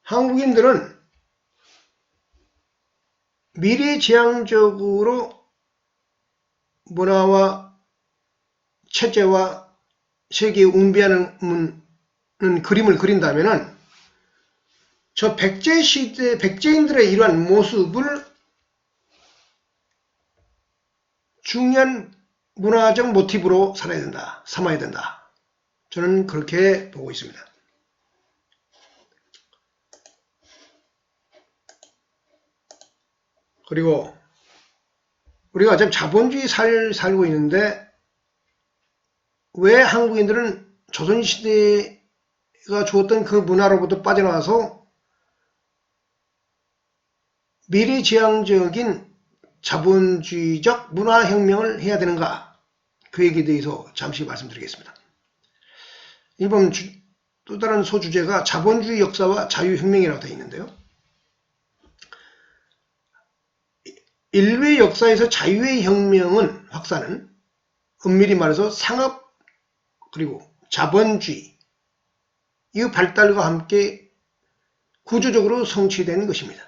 한국인들은 미래지향적으로 문화와 체제와 세계에 웅비하는 그림을 그린다면은 저 백제시대 백제인들의 이러한 모습을 중요한 문화적 모티브로 삼아야 된다. 저는 그렇게 보고 있습니다. 그리고 우리가 지금 자본주의 살고 있는데 왜 한국인들은 조선시대가 주었던 그 문화로부터 빠져나와서 미래지향적인 자본주의적 문화혁명을 해야 되는가? 그 얘기에 대해서 잠시 말씀드리겠습니다. 이번 또 다른 소주제가 자본주의 역사와 자유혁명이라고 되어 있는데요. 인류의 역사에서 자유의 혁명은 확산은 엄밀히 말해서 상업 그리고 자본주의 이 발달과 함께 구조적으로 성취된 것입니다.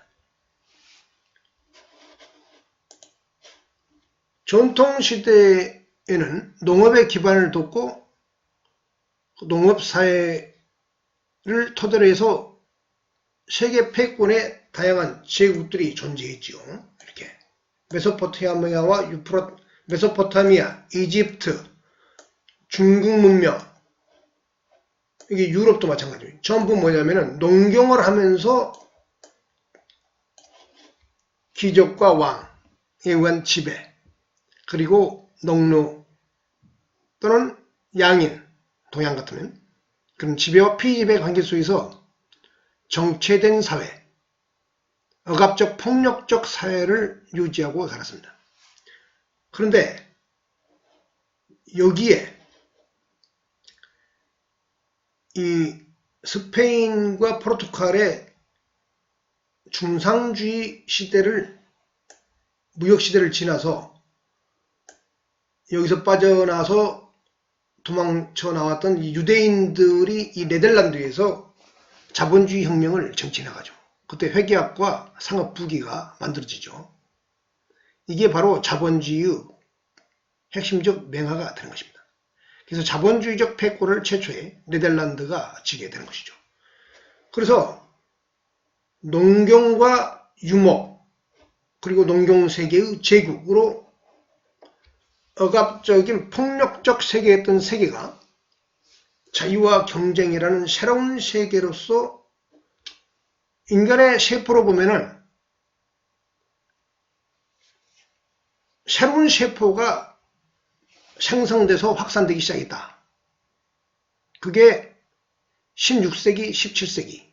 전통시대에는 농업의 기반을 뒀고 농업사회를 토대로 해서 세계 패권의 다양한 제국들이 존재했죠. 이렇게 메소포타미아, 이집트, 중국 문명, 이게 유럽도 마찬가지예요. 전부 뭐냐면은 농경을 하면서 귀족과 왕에 의한 지배, 그리고 농노 또는 양인, 동양 같으면 그런 지배와 피지배 관계 속에서 정체된 사회, 억압적 폭력적 사회를 유지하고 살았습니다. 그런데 여기에 이 스페인과 포르투갈의 중상주의 시대를 무역시대를 지나서 여기서 빠져나와서 도망쳐 나왔던 이 유대인들이 이 네덜란드에서 자본주의 혁명을 정치해나가죠. 그때 회계학과 상업부기가 만들어지죠. 이게 바로 자본주의의 핵심적 맹화가 되는 것입니다. 그래서 자본주의적 패권을 최초에 네덜란드가 지게 되는 것이죠. 그래서 농경과 유목 그리고 농경세계의 제국으로 억압적인 폭력적 세계였던 세계가 자유와 경쟁이라는 새로운 세계로서 인간의 세포로 보면은 새로운 세포가 생성돼서 확산되기 시작했다. 그게 16세기, 17세기.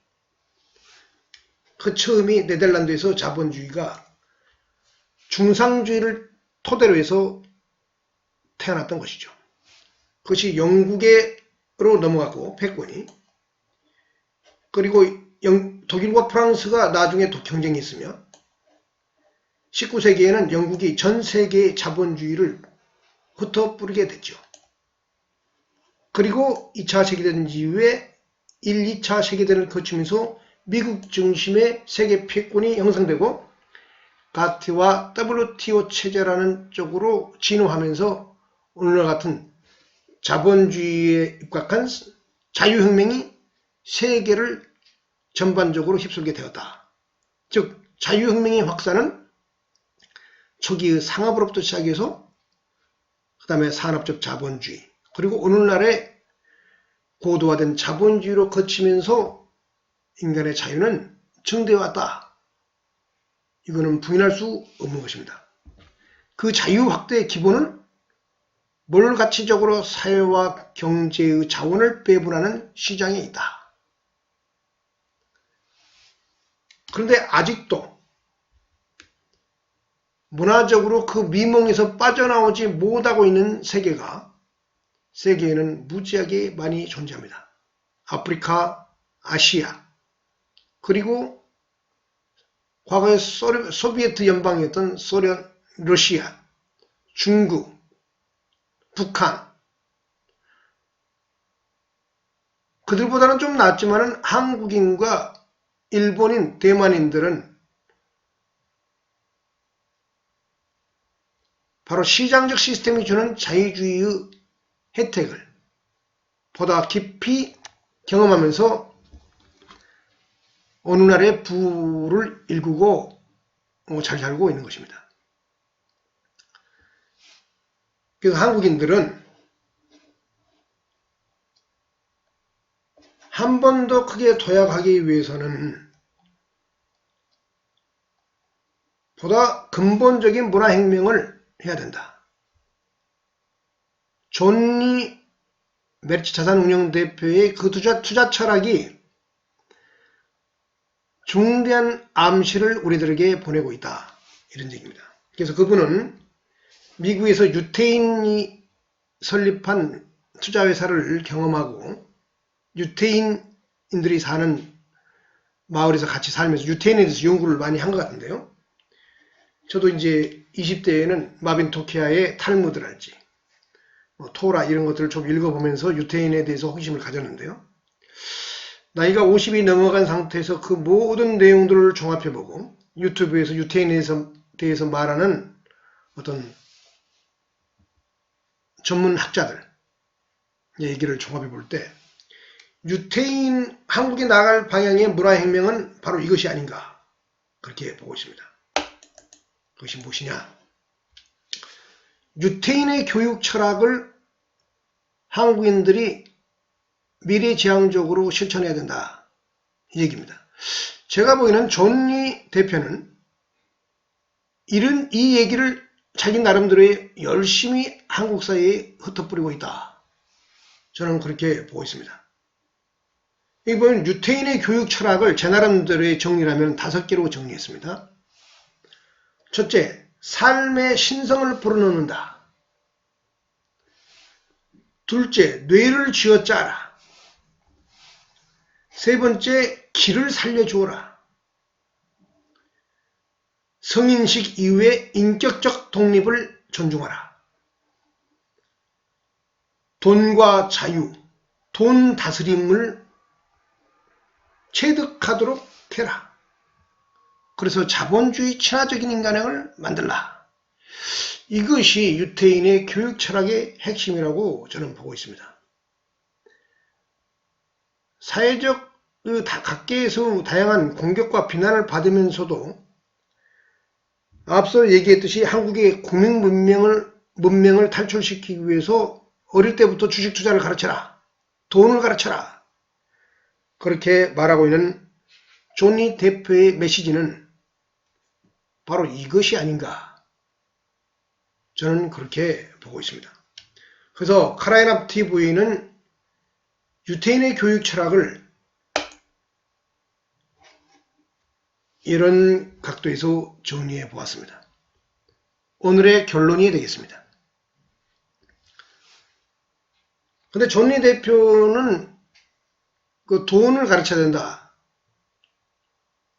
그 처음이 네덜란드에서 자본주의가 중상주의를 토대로 해서 태어났던 것이죠. 그것이 영국으로 넘어갔고 패권이, 그리고 독일과 프랑스가 나중에 경쟁이 있으며 19세기에는 영국이 전 세계의 자본주의를 흩어뿌리게 됐죠. 그리고 2차 세계대전 이후에 1, 2차 세계대전을 거치면서 미국 중심의 세계 패권이 형성되고 가트와 WTO 체제라는 쪽으로 진화하면서 오늘날 같은 자본주의에 입각한 자유혁명이 세계를 전반적으로 휩쓸게 되었다. 즉 자유혁명의 확산은 초기의 상업으로부터 시작해서 그 다음에 산업적 자본주의 그리고 오늘날의 고도화된 자본주의로 거치면서 인간의 자유는 증대해 왔다. 이거는 부인할 수 없는 것입니다. 그 자유 확대의 기본은 물 가치적으로 사회와 경제의 자원을 배분하는 시장에 있다. 그런데 아직도 문화적으로 그 미몽에서 빠져나오지 못하고 있는 세계에는 무지하게 많이 존재합니다. 아프리카, 아시아, 그리고 과거에 소비에트 연방이었던 소련, 러시아, 중국, 북한, 그들보다는 좀 낫지만 한국인과 일본인, 대만인들은 바로 시장적 시스템이 주는 자유주의의 혜택을 보다 깊이 경험하면서 어느 날의 부를 일구고 잘 살고 있는 것입니다. 그래서 한국인들은 한 번 더 크게 도약하기 위해서는 보다 근본적인 문화혁명을 해야 된다. 존니 메리츠 자산운용 대표의 그 투자 철학이 중대한 암시를 우리들에게 보내고 있다. 이런 얘기입니다. 그래서 그분은 미국에서 유태인이 설립한 투자회사를 경험하고 유태인들이 사는 마을에서 같이 살면서 유태인에 대해서 연구를 많이 한 것 같은데요. 저도 이제 20대에는 마빈 토키아의 탈무드랄지 토라 이런 것들을 좀 읽어보면서 유태인에 대해서 호기심을 가졌는데요. 나이가 50이 넘어간 상태에서 그 모든 내용들을 종합해보고 유튜브에서 유태인에 대해서 말하는 어떤 전문 학자들 얘기를 종합해볼 때 유태인 한국이 나갈 방향의 문화혁명은 바로 이것이 아닌가 그렇게 보고 있습니다. 그것이 무엇이냐? 유태인의 교육 철학을 한국인들이 미래지향적으로 실천해야 된다. 이 얘기입니다. 제가 보기에는 존니 대표는 이 얘기를 자기 나름대로 열심히 한국 사회에 흩어뿌리고 있다. 저는 그렇게 보고 있습니다. 여기 보면 유태인의 교육 철학을 제 나름대로의 정리라면 5개로 정리했습니다. 첫째, 삶의 신성을 불어넣는다. 둘째, 뇌를 쥐어짜라. 세 번째, 기를 살려주어라. 성인식 이후의 인격적 독립을 존중하라. 돈과 자유, 돈 다스림을 체득하도록 해라. 그래서 자본주의 친화적인 인간형을 만들라. 이것이 유태인의 교육 철학의 핵심이라고 저는 보고 있습니다. 사회적 각계에서 다양한 공격과 비난을 받으면서도 앞서 얘기했듯이 한국의 국민 문명을 탈출시키기 위해서 어릴 때부터 주식 투자를 가르쳐라. 돈을 가르쳐라. 그렇게 말하고 있는 존니 대표의 메시지는 바로 이것이 아닌가. 저는 그렇게 보고 있습니다. 그래서 카라인압 TV는 유태인의 교육 철학을 이런 각도에서 정리해 보았습니다. 오늘의 결론이 되겠습니다. 근데 존니 대표는 그 돈을 가르쳐야 된다.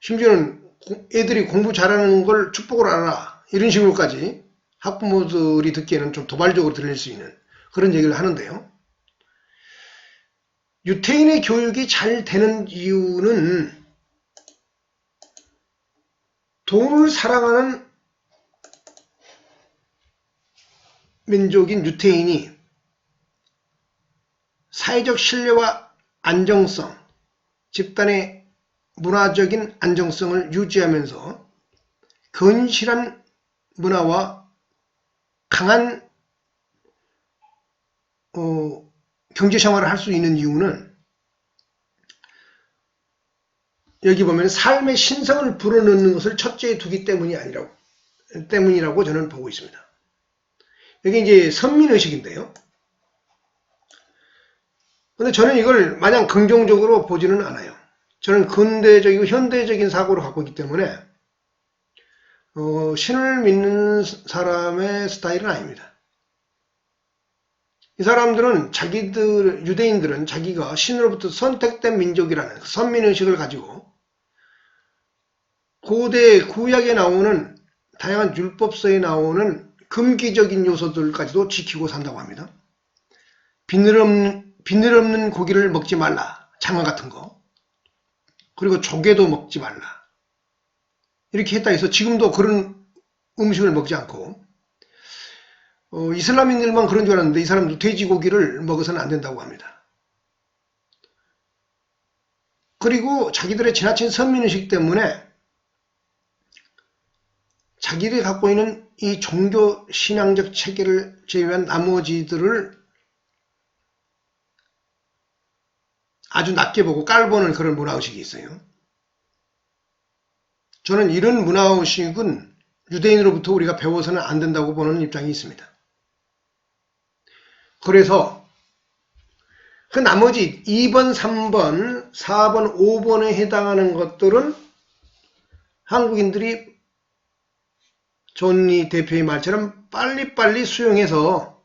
심지어는 애들이 공부 잘하는 걸 축복을 알아라. 이런 식으로까지 학부모들이 듣기에는 좀 도발적으로 들릴 수 있는 그런 얘기를 하는데요. 유태인의 교육이 잘 되는 이유는 돈을 사랑하는 민족인 유태인이 사회적 신뢰와 안정성, 집단의 문화적인 안정성을 유지하면서 건실한 문화와 강한 경제생활을 할 수 있는 이유는 여기 보면 삶의 신성을 불어넣는 것을 첫째에 두기 때문이라고 저는 보고 있습니다. 이게 이제 선민의식인데요. 근데 저는 이걸 마냥 긍정적으로 보지는 않아요. 저는 근대적이고 현대적인 사고를 갖고 있기 때문에 신을 믿는 사람의 스타일은 아닙니다. 이 사람들은 유대인들은 자기가 신으로부터 선택된 민족이라는 선민의식을 가지고 고대 구약에 나오는 다양한 율법서에 나오는 금기적인 요소들까지도 지키고 산다고 합니다. 비늘 없는 고기를 먹지 말라. 장어 같은 거. 그리고 조개도 먹지 말라. 이렇게 했다 해서 지금도 그런 음식을 먹지 않고 이슬람인들만 그런 줄 알았는데 이 사람도 돼지고기를 먹어서는 안 된다고 합니다. 그리고 자기들의 지나친 선민의식 때문에 자기들이 갖고 있는 이 종교 신앙적 체계를 제외한 나머지들을 아주 낮게 보고 깔보는 그런 문화의식이 있어요. 저는 이런 문화의식은 유대인으로부터 우리가 배워서는 안 된다고 보는 입장이 있습니다. 그래서 그 나머지 2번, 3번, 4번, 5번에 해당하는 것들은 한국인들이 존리 대표의 말처럼 빨리빨리 수용해서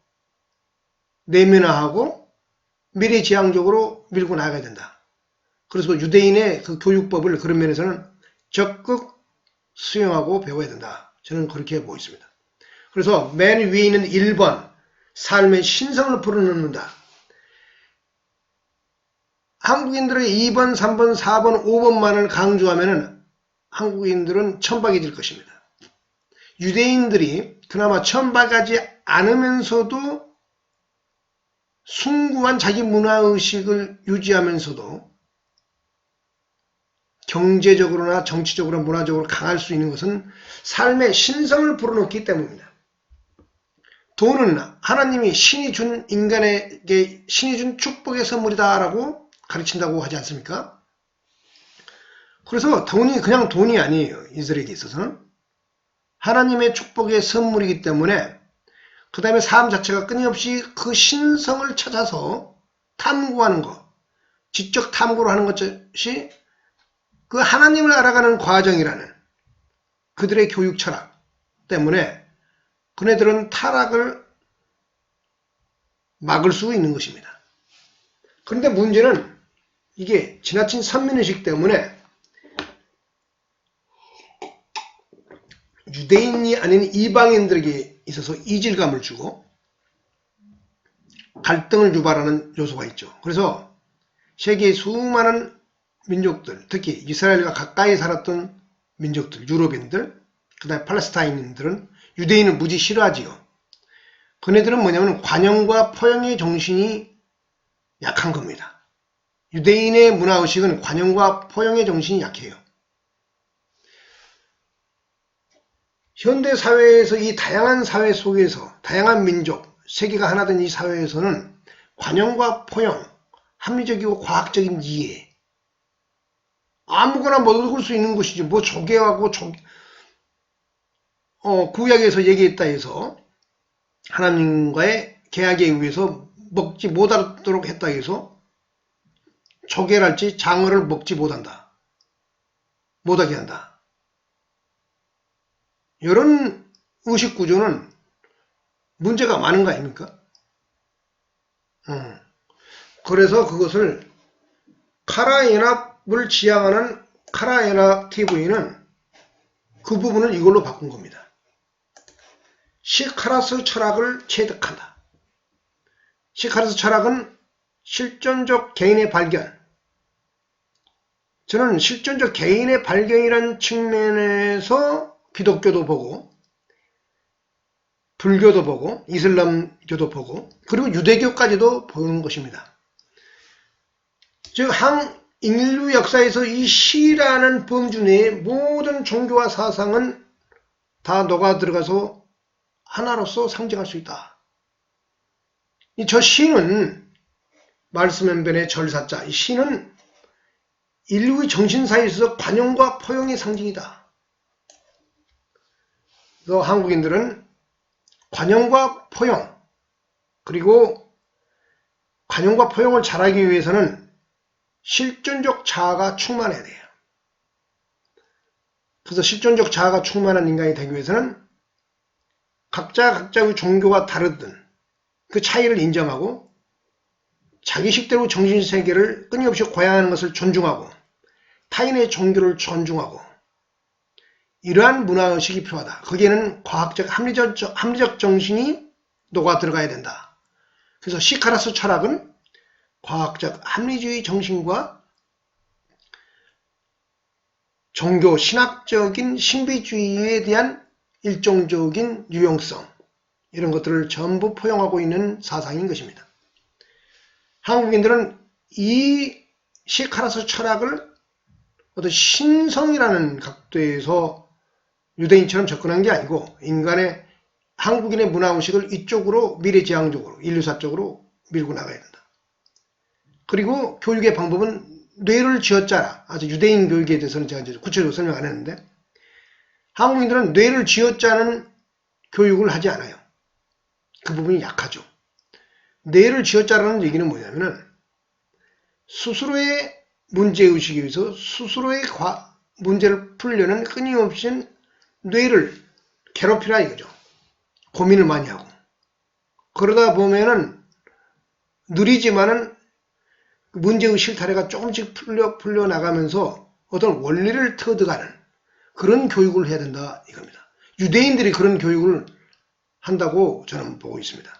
내면화하고 미래지향적으로 밀고 나가야 된다. 그래서 유대인의 그 교육법을 그런 면에서는 적극 수용하고 배워야 된다. 저는 그렇게 보고 있습니다. 그래서 맨 위에 있는 1번 삶의 신성을 불어넣는다. 한국인들의 2번, 3번, 4번, 5번만을 강조하면 한국인들은 천박해질 것입니다. 유대인들이 그나마 천박하지 않으면서도 숭고한 자기 문화의식을 유지하면서도 경제적으로나 정치적으로 문화적으로 강할 수 있는 것은 삶의 신성을 불어넣기 때문입니다. 돈은 하나님이 신이 준 인간에게 신이 준 축복의 선물이다 라고 가르친다고 하지 않습니까? 그래서 돈이 그냥 돈이 아니에요. 이들에게 있어서는 하나님의 축복의 선물이기 때문에 그 다음에 삶 자체가 끊임없이 그 신성을 찾아서 탐구하는 것, 지적 탐구를 하는 것이 그 하나님을 알아가는 과정이라는 그들의 교육 철학 때문에 그네들은 타락을 막을 수 있는 것입니다. 그런데 문제는 이게 지나친 선민의식 때문에 유대인이 아닌 이방인들에게 있어서 이질감을 주고 갈등을 유발하는 요소가 있죠. 그래서 세계의 수많은 민족들, 특히 이스라엘과 가까이 살았던 민족들, 유럽인들, 그 다음에 팔레스타인인들은 유대인을 무지 싫어하지요. 그네들은 뭐냐면 관용과 포용의 정신이 약한 겁니다. 유대인의 문화의식은 관용과 포용의 정신이 약해요. 현대사회에서 이 다양한 사회 속에서 다양한 민족, 세계가 하나 된 이 사회에서는 관용과 포용, 합리적이고 과학적인 이해 아무거나 먹을 수 있는 것이지 뭐 조개하고 구약에서 얘기했다 해서 하나님과의 계약에 의해서 먹지 못하도록 했다 해서 조개랄지 장어를 먹지 못하게 한다. 이런 의식구조는 문제가 많은 거 아닙니까? 그래서 그것을 카라연합을 지향하는 카라연합 TV는 그 부분을 이걸로 바꾼 겁니다. 시카라스 철학을 체득한다. 시카라스 철학은 실존적 개인의 발견. 저는 실존적 개인의 발견이라는 측면에서 기독교도 보고 불교도 보고 이슬람교도 보고 그리고 유대교까지도 보는 것입니다. 즉 인류 역사에서 이 시라는 범주 내에 모든 종교와 사상은 다 녹아 들어가서 하나로서 상징할 수 있다. 저 시는 말씀연변의 절사자, 이 시는 인류의 정신사에 있어서 관용과 포용의 상징이다. 그래서 한국인들은 관용과 포용, 그리고 관용과 포용을 잘하기 위해서는 실존적 자아가 충만해야 돼요. 그래서 실존적 자아가 충만한 인간이 되기 위해서는 각자의 종교가 다르든 그 차이를 인정하고 자기식대로 정신세계를 끊임없이 고양하는 것을 존중하고 타인의 종교를 존중하고 이러한 문화의식이 필요하다. 거기에는 과학적 합리적 정신이 녹아 들어가야 된다. 그래서 시카라스 철학은 과학적 합리주의 정신과 종교 신학적인 신비주의에 대한 일종적인 유용성, 이런 것들을 전부 포용하고 있는 사상인 것입니다. 한국인들은 이 시카라스 철학을 어떤 신성이라는 각도에서 유대인처럼 접근한 게 아니고 한국인의 문화의식을 이쪽으로 미래지향적으로 인류사적으로 밀고 나가야 된다. 그리고 교육의 방법은 뇌를 쥐어짜라. 아주 유대인 교육에 대해서는 제가 이제 구체적으로 설명 안 했는데, 한국인들은 뇌를 쥐어짜는 교육을 하지 않아요. 그 부분이 약하죠. 뇌를 쥐어짜라는 얘기는 뭐냐면은 스스로의 문제의식에 의해서 스스로의 문제를 풀려는 끊임없이 뇌를 괴롭히라 이거죠. 고민을 많이 하고. 그러다 보면은 느리지만은 문제의 실타래가 조금씩 풀려 나가면서 어떤 원리를 터득하는 그런 교육을 해야 된다 이겁니다. 유대인들이 그런 교육을 한다고 저는 보고 있습니다.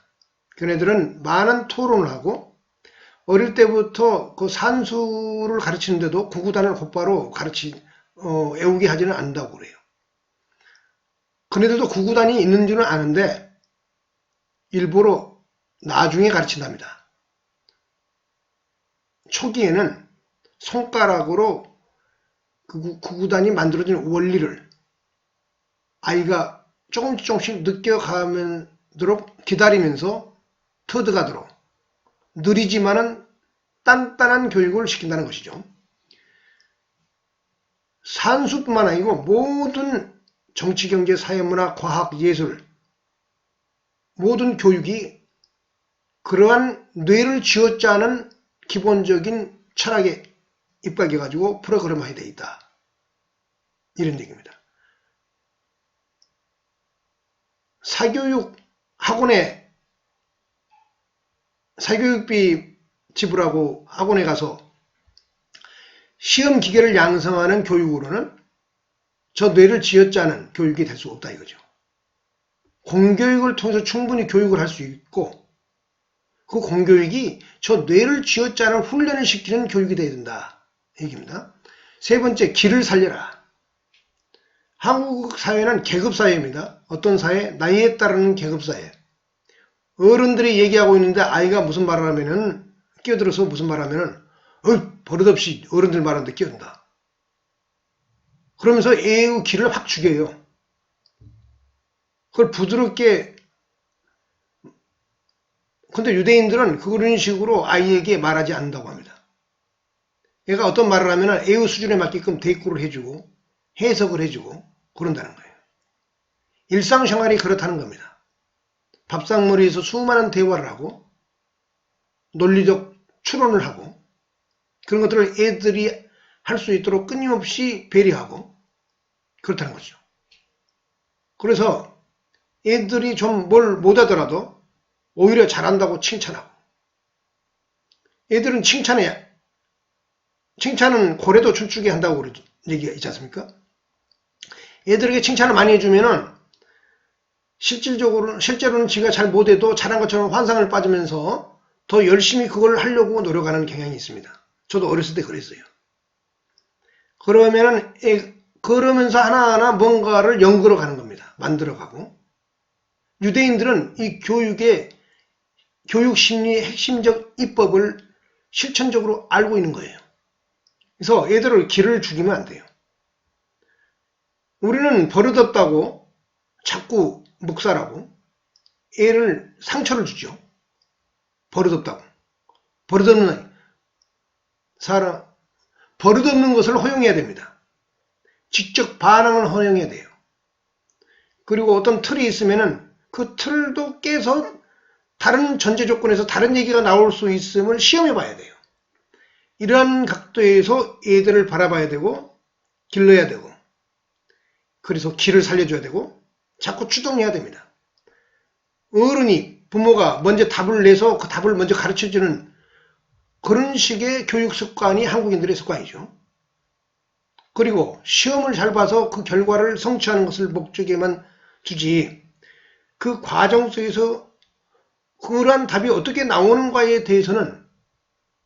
그네들은 많은 토론을 하고 어릴 때부터 그 산수를 가르치는데도 구구단을 곧바로 애우게 하지는 않는다고 그래요. 그네들도 구구단이 있는 줄은 아는데 일부러 나중에 가르친답니다. 초기에는 손가락으로 그 구구단이 만들어진 원리를 아이가 조금씩 느껴가도록 기다리면서 터득하도록 느리지만은 단단한 교육을 시킨다는 것이죠. 산수뿐만 아니고 모든 정치, 경제, 사회, 문화, 과학, 예술 모든 교육이 그러한 뇌를 쥐어짜는 기본적인 철학에 입각해가지고 프로그램화되어 있다. 이런 얘기입니다. 사교육비 지불하고 학원에 가서 시험 기계를 양성하는 교육으로는 저 뇌를 쥐어짜는 교육이 될 수 없다 이거죠. 공교육을 통해서 충분히 교육을 할 수 있고 그 공교육이 저 뇌를 쥐어짜는 훈련을 시키는 교육이 되어야 된다 얘기입니다. 세 번째, 기를 살려라. 한국 사회는 계급사회입니다. 어떤 사회? 나이에 따르는 계급사회. 어른들이 얘기하고 있는데 아이가 무슨 말을 하면은 끼어들어서 무슨 말을 하면은 버릇없이 어른들 말하는데 끼어든다. 그러면서 애의 기를 확 죽여요. 그걸 부드럽게. 근데 유대인들은 그런 식으로 아이에게 말하지 않는다고 합니다. 얘가 어떤 말을 하면은 애의 수준에 맞게끔 대꾸를 해주고 해석을 해주고 그런다는 거예요. 일상생활이 그렇다는 겁니다. 밥상머리에서 수많은 대화를 하고 논리적 추론을 하고 그런 것들을 애들이 할 수 있도록 끊임없이 배려하고 그렇다는 거죠. 그래서 애들이 좀 뭘 못하더라도 오히려 잘한다고 칭찬하고, 애들은 칭찬은 고래도 춤추게 한다고 얘기가 있지 않습니까? 애들에게 칭찬을 많이 해주면은 실제로는 지가 잘 못해도 잘한 것처럼 환상을 빠지면서 더 열심히 그걸 하려고 노력하는 경향이 있습니다. 저도 어렸을 때 그랬어요. 그러면서 하나하나 뭔가를 연구러 가는 겁니다. 만들어가고. 유대인들은 이 교육 심리의 핵심적 입법을 실천적으로 알고 있는 거예요. 그래서 애들을 기를 죽이면 안 돼요. 우리는 버릇없다고 자꾸 묵살하고 애를 상처를 주죠. 버릇없다고. 버릇없는 것을 허용해야 됩니다. 지적 반항을 허용해야 돼요. 그리고 어떤 틀이 있으면은 그 틀도 깨서 다른 전제 조건에서 다른 얘기가 나올 수 있음을 시험해 봐야 돼요. 이러한 각도에서 애들을 바라봐야 되고 길러야 되고 그래서 길을 살려줘야 되고 자꾸 추동해야 됩니다. 어른이 부모가 먼저 답을 내서 그 답을 먼저 가르쳐주는 그런 식의 교육 습관이 한국인들의 습관이죠. 그리고 시험을 잘 봐서 그 결과를 성취하는 것을 목적에만 두지 그 과정 속에서 그러한 답이 어떻게 나오는가에 대해서는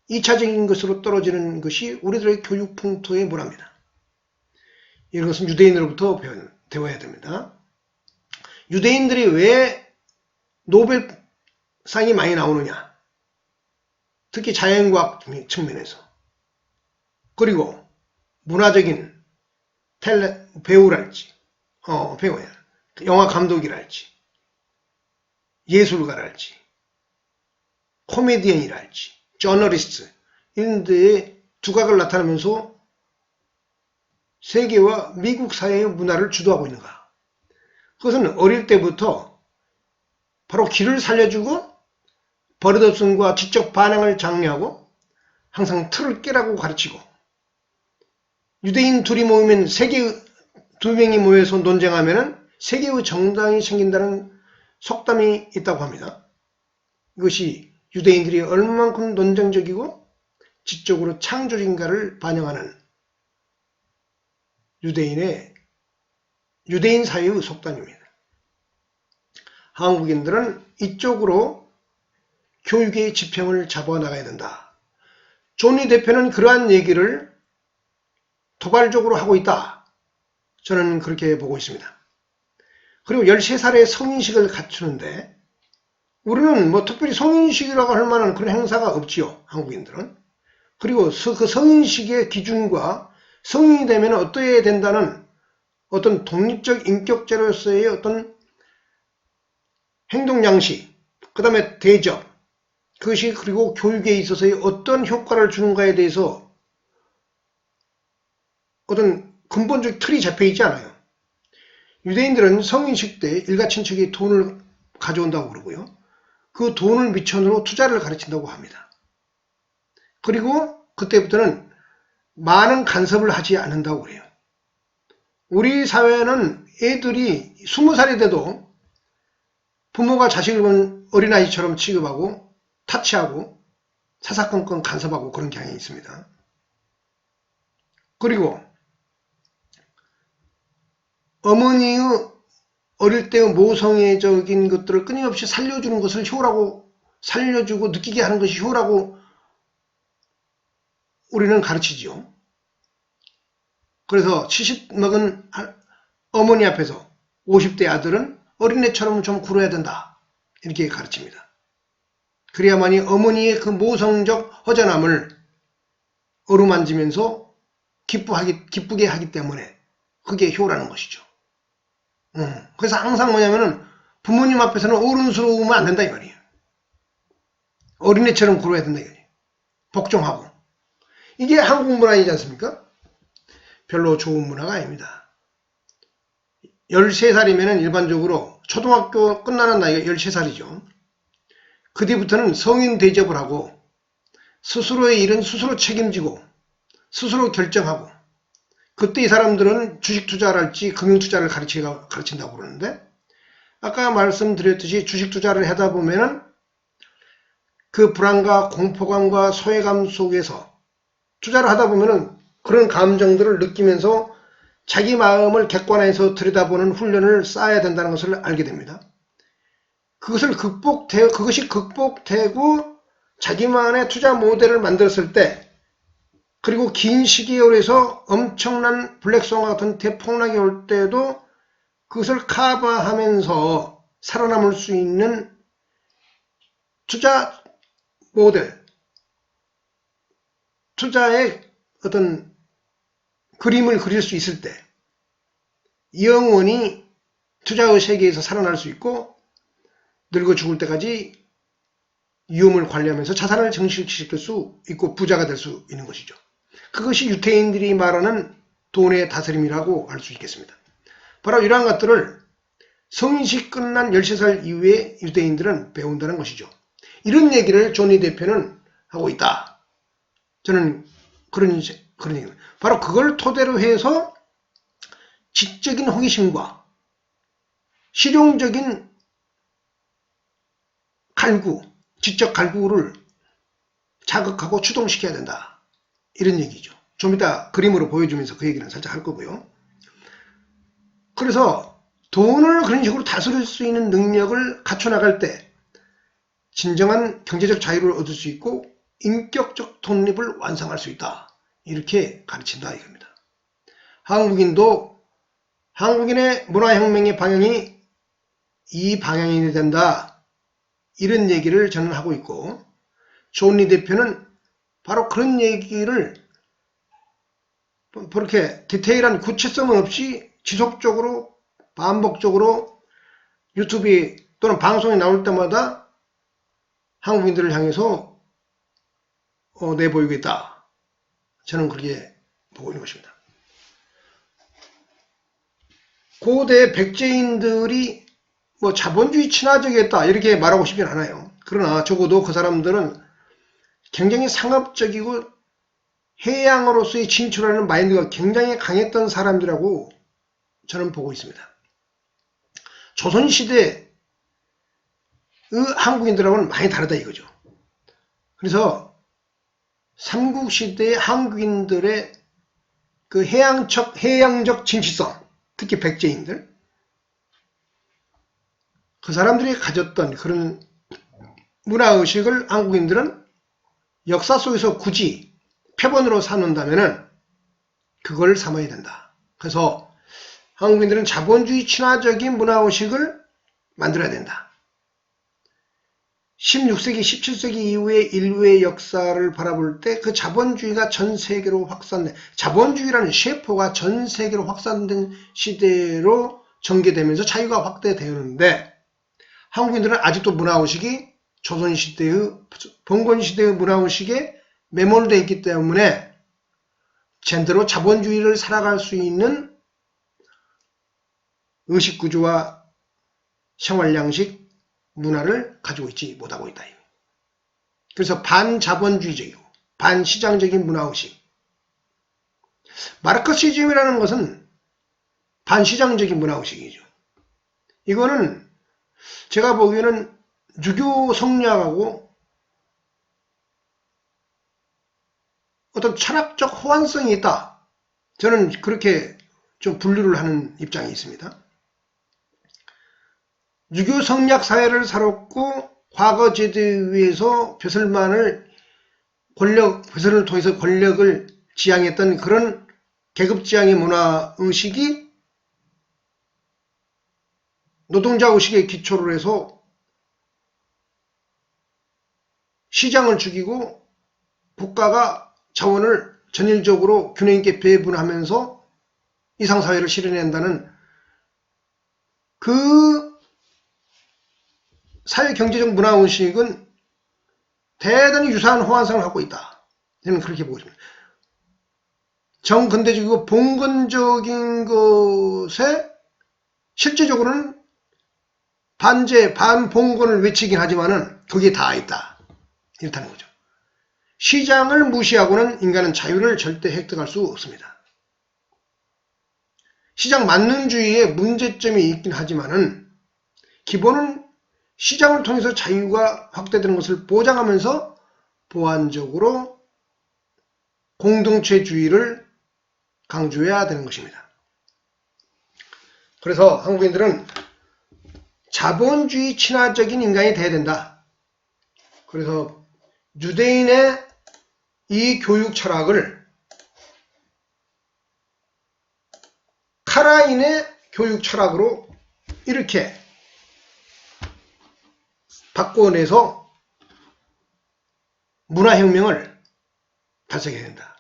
2차적인 것으로 떨어지는 것이 우리들의 교육 풍토의 문화입니다. 이런 것은 유대인으로부터 배워야 됩니다. 유대인들이 왜 노벨상이 많이 나오느냐? 특히 자연과학 측면에서. 그리고 문화적인 배우랄지, 배우야. 영화 감독이랄지, 예술가랄지, 코미디언이랄지, 저널리스트, 이런 데에 두각을 나타내면서 세계와 미국 사회의 문화를 주도하고 있는가. 그것은 어릴 때부터 바로 길을 살려주고 버릇없음과 지적 반항을 장려하고 항상 틀을 깨라고 가르치고 유대인 둘이 모이면 세계 두 명이 모여서 논쟁하면 세계의 정당이 생긴다는 속담이 있다고 합니다. 이것이 유대인들이 얼만큼 논쟁적이고 지적으로 창조적인가를 반영하는 유대인 사회의 속담입니다. 한국인들은 이쪽으로 교육의 지평을 잡아나가야 된다. 존리 대표는 그러한 얘기를 도발적으로 하고 있다. 저는 그렇게 보고 있습니다. 그리고 13살의 성인식을 갖추는데 우리는 뭐 특별히 성인식이라고 할 만한 그런 행사가 없지요. 한국인들은. 그리고 그 성인식의 기준과 성인이 되면 어떠해야 된다는 어떤 독립적 인격자로서의 어떤 행동 양식, 그 다음에 대접, 그것이 그리고 교육에 있어서의 어떤 효과를 주는가에 대해서 어떤 근본적 틀이 잡혀있지 않아요. 유대인들은 성인식 때 일가친척이 돈을 가져온다고 그러고요. 그 돈을 미천으로 투자를 가르친다고 합니다. 그리고 그때부터는 많은 간섭을 하지 않는다고 그래요. 우리 사회는 애들이 20살이 돼도 부모가 자식을 보면 어린아이처럼 취급하고 타치하고 사사건건 간섭하고 그런 경향이 있습니다. 그리고 어머니의 어릴 때의 모성애적인 것들을 끊임없이 살려주는 것을 효라고 살려주고 느끼게 하는 것이 효라고 우리는 가르치죠. 그래서 70 먹은 어머니 앞에서 50대 아들은 어린애처럼 좀 굴어야 된다. 이렇게 가르칩니다. 그래야만이 어머니의 그 모성적 허전함을 어루만지면서 기쁘게 하기 때문에 그게 효라는 것이죠. 그래서 항상 뭐냐면은 부모님 앞에서는 어른스러우면 안 된다 이 말이에요. 어린애처럼 굴어야 된다 이거예요. 복종하고. 이게 한국 문화이지 않습니까? 별로 좋은 문화가 아닙니다. 13살이면 일반적으로 초등학교 끝나는 나이가 13살이죠. 그 뒤부터는 성인 대접을 하고 스스로의 일은 스스로 책임지고 스스로 결정하고 그때 이 사람들은 주식 투자랄지 금융 투자를 가르친다고 그러는데 아까 말씀드렸듯이 주식 투자를 하다 보면은 그 불안과 공포감과 소외감 속에서 투자를 하다 보면은 그런 감정들을 느끼면서 자기 마음을 객관해서 들여다보는 훈련을 쌓아야 된다는 것을 알게 됩니다. 그것이 극복되고 자기만의 투자 모델을 만들었을 때 그리고 긴 시기열에서 엄청난 블랙스완과 같은 대폭락이 올 때도 그것을 커버하면서 살아남을 수 있는 투자 모델, 투자의 어떤 그림을 그릴 수 있을 때 영원히 투자의 세계에서 살아날 수 있고 늙어 죽을 때까지 위험을 관리하면서 자산을 증식시킬 수 있고 부자가 될 수 있는 것이죠. 그것이 유태인들이 말하는 돈의 다스림이라고 할 수 있겠습니다. 바로 이러한 것들을 성인식 끝난 13살 이후에 유대인들은 배운다는 것이죠. 이런 얘기를 존 리 대표는 하고 있다. 저는 그런 얘기. 바로 그걸 토대로 해서 지적인 호기심과 실용적인 지적 갈구를 자극하고 추동시켜야 된다. 이런 얘기죠. 좀 이따 그림으로 보여주면서 그 얘기는 살짝 할 거고요. 그래서 돈을 그런 식으로 다스릴 수 있는 능력을 갖춰나갈 때 진정한 경제적 자유를 얻을 수 있고 인격적 독립을 완성할 수 있다. 이렇게 가르친다 이겁니다. 한국인도 한국인의 문화혁명의 방향이 이 방향이 된다. 이런 얘기를 저는 하고 있고 존 리 대표는 바로 그런 얘기를 그렇게 디테일한 구체성은 없이 지속적으로 반복적으로 유튜브 또는 방송에 나올 때마다 한국인들을 향해서 내보이고 있다. 저는 그렇게 보고 있는 것입니다. 고대 백제인들이 뭐 자본주의 친화적이었다 이렇게 말하고 싶진 않아요. 그러나 적어도 그 사람들은 굉장히 상업적이고 해양으로서의 진출하는 마인드가 굉장히 강했던 사람들이라고 저는 보고 있습니다. 조선시대의 한국인들하고는 많이 다르다 이거죠. 그래서 삼국시대의 한국인들의 그 해양적 진취성, 특히 백제인들, 그 사람들이 가졌던 그런 문화의식을 한국인들은 역사 속에서 굳이 표본으로 삼는다면 그걸 삼아야 된다. 그래서 한국인들은 자본주의 친화적인 문화의식을 만들어야 된다. 16세기, 17세기 이후의 인류의 역사를 바라볼 때 그 자본주의가 전 세계로 확산된, 자본주의라는 셰포가 전 세계로 확산된 시대로 전개되면서 자유가 확대되었는데 한국인들은 아직도 문화의식이 조선시대의, 봉건시대의 문화의식에 매몰되어 있기 때문에 제대로 자본주의를 살아갈 수 있는 의식구조와 생활양식, 문화를 가지고 있지 못하고 있다. 그래서 반자본주의적이고 반시장적인 문화의식. 마르크시즘이라는 것은 반시장적인 문화의식이죠. 이거는 제가 보기에는 유교 성리학하고 어떤 철학적 호환성이 있다. 저는 그렇게 좀 분류를 하는 입장이 있습니다. 유교 성리학 사회를 살았고 과거 제도에 의해서 배설을 통해서 권력을 지향했던 그런 계급지향의 문화의식이 노동자의식에 기초를 해서 시장을 죽이고 국가가 자원을 전일적으로 균형 있게 배분하면서 이상사회를 실현한다는 그 사회경제적 문화의식은 대단히 유사한 호환성을 갖고 있다. 저는 그렇게 보고 있습니다. 정근대적이고 봉건적인 것에 실제적으로는 반제, 반봉건을 외치긴 하지만은 그게 다 있다. 이렇다는 거죠. 시장을 무시하고는 인간은 자유를 절대 획득할 수 없습니다. 시장 만능주의에 문제점이 있긴 하지만은 기본은 시장을 통해서 자유가 확대되는 것을 보장하면서 보완적으로 공동체주의를 강조해야 되는 것입니다. 그래서 한국인들은 자본주의 친화적인 인간이 돼야 된다. 그래서 유대인의 이 교육 철학을 카라인의 교육 철학으로 이렇게 바꿔내서 문화혁명을 달성해야 된다.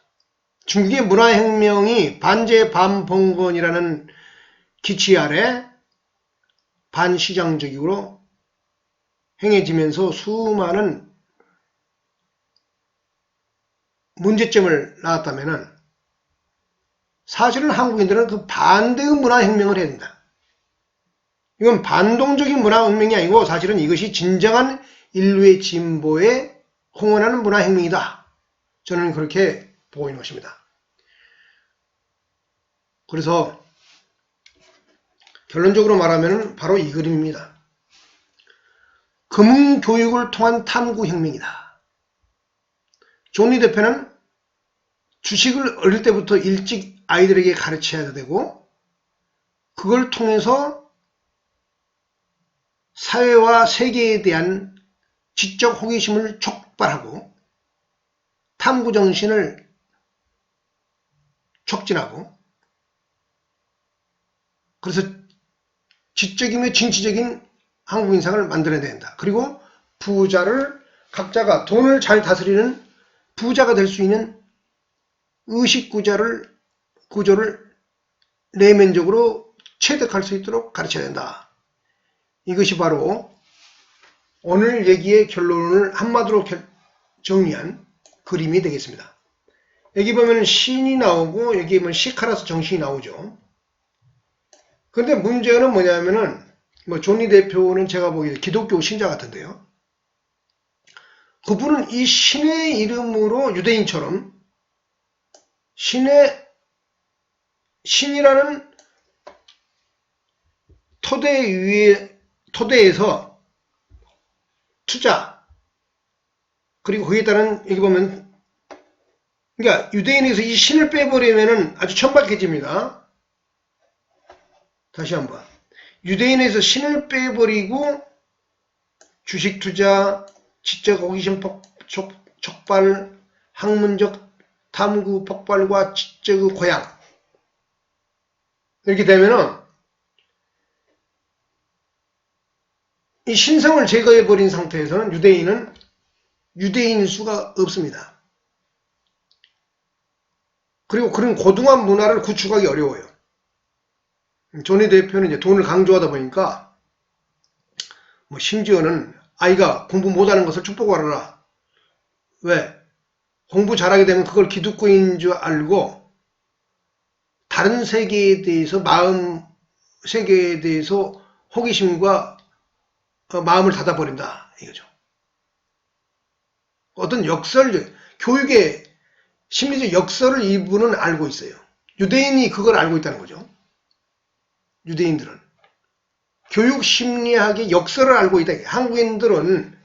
중국의 문화혁명이 반제 반봉건이라는 기치 아래 반시장적으로 행해지면서 수많은 문제점을 낳았다면 사실은 한국인들은 그 반대의 문화혁명을 해야 된다. 이건 반동적인 문화혁명이 아니고 사실은 이것이 진정한 인류의 진보에 홍원하는 문화혁명이다. 저는 그렇게 보고 있는 것입니다. 그래서 결론적으로 말하면 바로 이 그림입니다. 금융교육을 통한 탐구혁명이다. 존 리 대표는 주식을 어릴 때부터 일찍 아이들에게 가르쳐야 되고 그걸 통해서 사회와 세계에 대한 지적 호기심을 촉발하고 탐구정신을 촉진하고 그래서 지적이며 진취적인 한국 인상을 만들어야 된다. 그리고 부자를 각자가 돈을 잘 다스리는 부자가 될 수 있는 의식구조를 내면적으로 체득할 수 있도록 가르쳐야 된다. 이것이 바로 오늘 얘기의 결론을 한마디로 정리한 그림이 되겠습니다. 여기 보면 신이 나오고 여기 보면 시카라스 정신이 나오죠. 그런데 문제는 뭐냐면은 존 리 대표는 제가 보기에 기독교 신자 같은데요. 그분은 이 신의 이름으로 유대인처럼 신이라는 토대에서 투자 그리고 거기에 따른 여기 보면 그러니까 유대인에서 이 신을 빼버리면은 아주 천박해집니다. 다시 한번 유대인에서 신을 빼버리고 주식 투자, 지적 호기심 촉발, 학문적 탐구 폭발과 지적의 고양 이렇게 되면은 이 신성을 제거해버린 상태에서는 유대인은 유대인일 수가 없습니다. 그리고 그런 고등한 문화를 구축하기 어려워요. 존 리 대표는 이제 돈을 강조하다 보니까 심지어는 아이가 공부 못하는 것을 축복하라. 왜? 공부 잘하게 되면 그걸 기독교인 줄 알고 다른 세계에 대해서 세계에 대해서 호기심과 마음을 닫아버린다 이거죠. 어떤 교육의 심리적 역설을 이분은 알고 있어요. 유대인이 그걸 알고 있다는 거죠. 유대인들은 교육심리학의 역설을 알고 있다. 한국인들은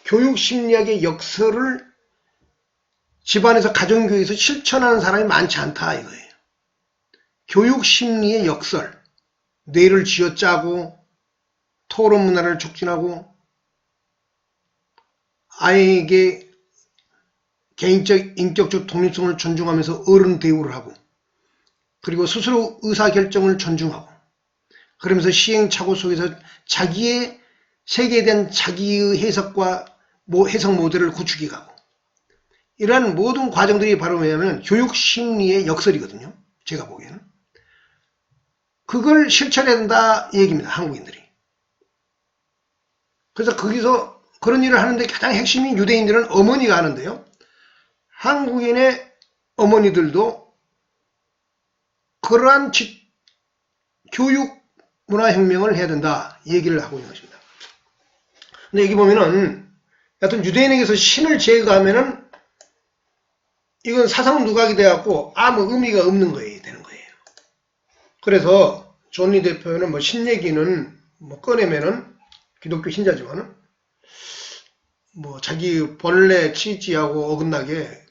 교육심리학의 역설을 집안에서 가정교육에서 실천하는 사람이 많지 않다 이거예요. 교육심리의 역설, 뇌를 쥐어짜고 토론 문화를 촉진하고 아이에게 개인적 인격적 독립성을 존중하면서 어른 대우를 하고 그리고 스스로 의사결정을 존중하고 그러면서 시행착오 속에서 자기의 세계에 대한 자기의 해석과 해석 모델을 구축해 가고 이러한 모든 과정들이 바로 뭐냐면 교육심리의 역설이거든요. 제가 보기에는. 그걸 실천해야 된다 이 얘기입니다. 한국인들이. 그래서 거기서 그런 일을 하는데 가장 핵심이 유대인들은 어머니가 하는데요. 한국인의 어머니들도 그러한 교육 문화혁명을 해야 된다 이 얘기를 하고 있는 것입니다. 근데 여기 보면은 여하튼 유대인에게서 신을 제거하면은 이건 사상 누각이 돼갖고 아무 의미가 없는 거예요. 되는 거예요. 그래서 존 리 대표는 신 얘기는 꺼내면은 기독교 신자지만은 자기 본래 취지하고 어긋나게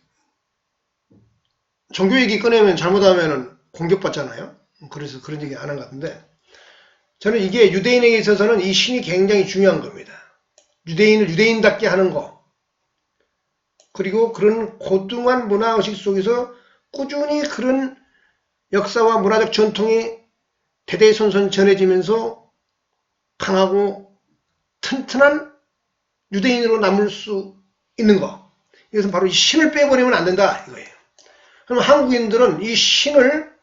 종교 얘기 꺼내면 잘못하면은 공격받잖아요. 그래서 그런 얘기 안 한 것 같은데 저는 이게 유대인에게 있어서는 이 신이 굉장히 중요한 겁니다. 유대인을 유대인답게 하는 거 그리고 그런 고등한 문화의식 속에서 꾸준히 그런 역사와 문화적 전통이 대대손손 전해지면서 강하고 튼튼한 유대인으로 남을 수 있는 거 이것은 바로 이 신을 빼버리면 안 된다 이거예요. 그럼 한국인들은 이 신을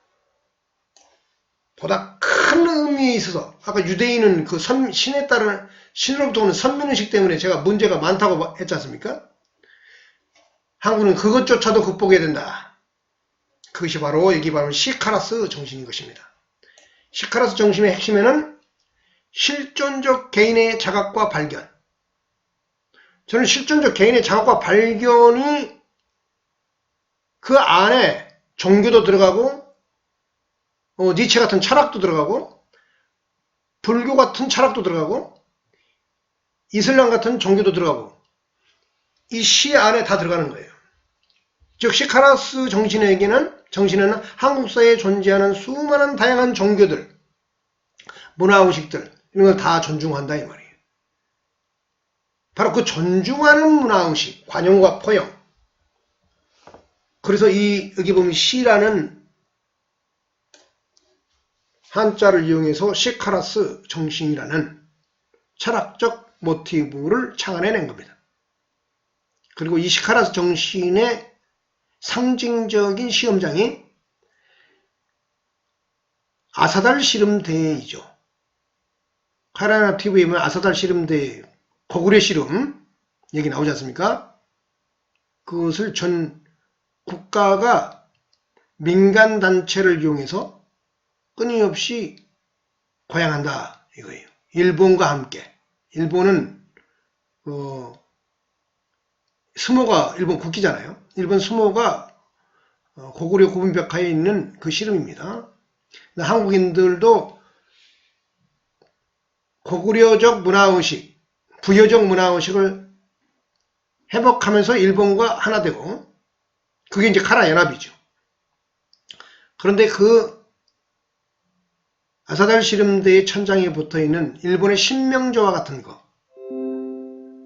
보다 큰 의미에 있어서 아까 유대인은 그 신에 따른 신으로부터 오는 선민의식 때문에 제가 문제가 많다고 했지 않습니까? 한국은 그것조차도 극복해야 된다. 그것이 바로 여기 바로 시카라스 정신인 것입니다. 시카라스 정신의 핵심에는 실존적 개인의 자각과 발견. 저는 실존적 개인의 자각과 발견이 그 안에 종교도 들어가고 니체 같은 철학도 들어가고 불교 같은 철학도 들어가고 이슬람 같은 종교도 들어가고 이 시 안에 다 들어가는 거예요. 즉 시카라스 정신에는 한국사에 존재하는 수많은 다양한 종교들, 문화의식들 이런 걸 다 존중한다 이 말이에요. 바로 그 존중하는 문화의식, 관용과 포용. 그래서 여기 보면 시라는 한자를 이용해서 시카라스 정신이라는 철학적 모티브를 창안해낸 겁니다. 그리고 이 시카라스 정신의 상징적인 시험장이 아사달 씨름대이죠. 카라나 TV에 보면 아사달 씨름대, 고구려 씨름 얘기 나오지 않습니까? 그것을 전 국가가 민간 단체를 이용해서 끊임없이 고양한다 이거예요. 일본과 함께. 일본은 스모가 일본 국기잖아요. 일본 스모가 고구려 고분벽화에 있는 그 씨름입니다. 한국인들도 고구려적 문화의식, 부여적 문화의식을 회복하면서 일본과 하나 되고 그게 이제 카라 연합이죠. 그런데 그 아사달 씨름대의 천장에 붙어있는 일본의 신명조와 같은 것,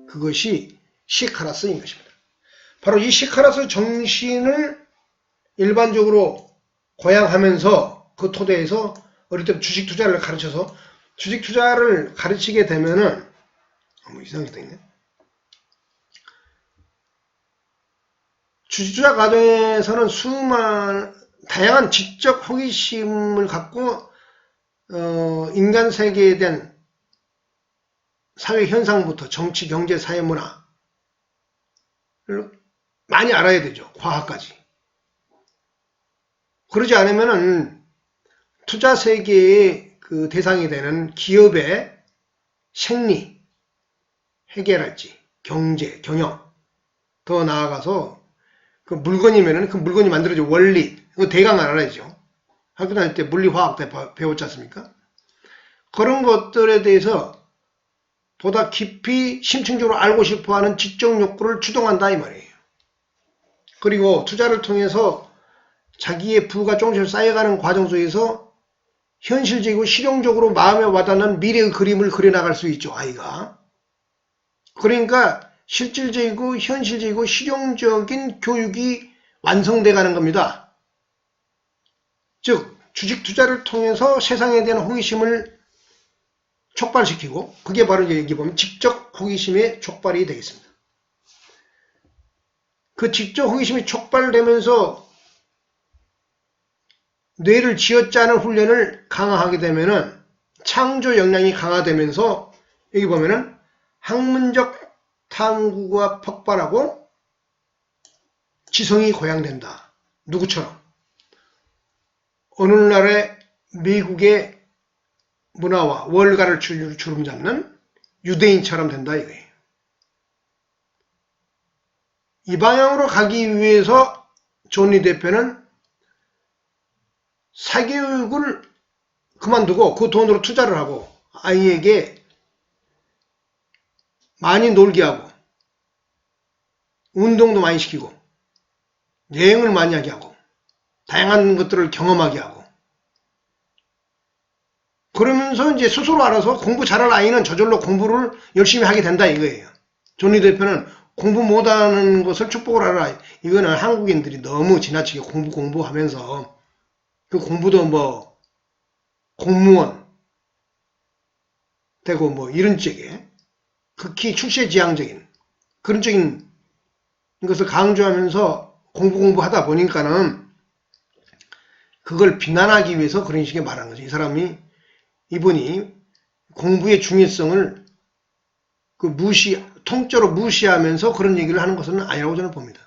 그것이 시카라스인 것입니다. 바로 이 시카라스 정신을 일반적으로 고양하면서 그 토대에서 어릴 때 주식 투자를 가르쳐서 주식 투자를 가르치게 되면은 이상하게 돼 있네. 주식 투자 과정에서는 다양한 지적 호기심을 갖고 인간 세계에 대한 사회 현상부터 정치, 경제, 사회, 문화를 많이 알아야 되죠. 과학까지. 그러지 않으면은 투자 세계의 그 대상이 되는 기업의 생리, 해결할지, 경제, 경영, 더 나아가서 그 물건이면은 그 물건이 만들어진 원리, 그 대강 알아야죠. 학교 다닐 때 물리화학 때 배웠지 않습니까? 그런 것들에 대해서 보다 깊이 심층적으로 알고 싶어하는 지적 욕구를 추동한다 이 말이에요. 그리고 투자를 통해서 자기의 부가 조금씩 쌓여가는 과정 속에서 현실적이고 실용적으로 마음에 와닿는 미래의 그림을 그려나갈 수 있죠, 아이가. 그러니까 실질적이고 현실적이고 실용적인 교육이 완성돼 가는 겁니다. 즉 주식 투자를 통해서 세상에 대한 호기심을 촉발시키고 그게 바로 여기 보면 직접 호기심의 촉발이 되겠습니다. 그 직접 호기심이 촉발되면서 뇌를 쥐어짜는 훈련을 강화하게 되면은 창조 역량이 강화되면서 여기 보면은 학문적 탐구가 폭발하고 지성이 고양된다. 누구처럼? 오늘날의 미국의 문화와 월가를 주름잡는 유대인처럼 된다 이거예요. 이 방향으로 가기 위해서 존리 대표는 사교육을 그만두고 그 돈으로 투자를 하고 아이에게 많이 놀게 하고 운동도 많이 시키고 여행을 많이 하게 하고 다양한 것들을 경험하게 하고 그러면서 이제 스스로 알아서 공부 잘할 아이는 저절로 공부를 열심히 하게 된다 이거예요. 존리 대표는 공부 못하는 것을 축복을 하라. 이거는 한국인들이 너무 지나치게 공부하면서 그 공부도 뭐 공무원 되고 뭐 이런 쪽에 극히 출세지향적인 그런 쪽인 것을 강조하면서 공부하다 보니까는 그걸 비난하기 위해서 그런 식의 말한 거죠. 이분이 공부의 중요성을 통째로 무시하면서 그런 얘기를 하는 것은 아니라고 저는 봅니다.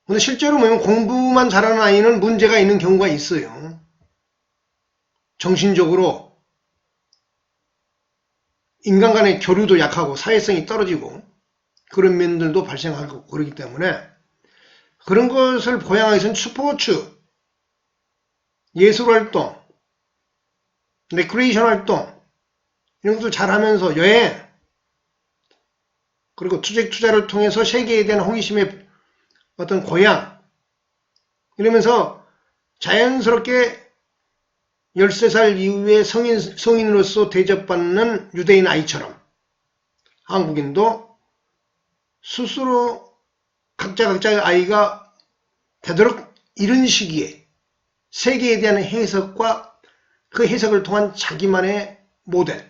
근데 실제로 보면 공부만 잘하는 아이는 문제가 있는 경우가 있어요. 정신적으로 인간 간의 교류도 약하고 사회성이 떨어지고 그런 면들도 발생하고 그러기 때문에 그런 것을 보양하기 위해서는 스포츠, 예술활동, 레크레이션 활동 이런 것도 잘하면서 여행 그리고 투자를 통해서 세계에 대한 호기심의 어떤 고양 이러면서 자연스럽게 13살 이후에 성인으로서 대접받는 유대인 아이처럼 한국인도 스스로 각자의 아이가 되도록 이런 시기에 세계에 대한 해석과 그 해석을 통한 자기만의 모델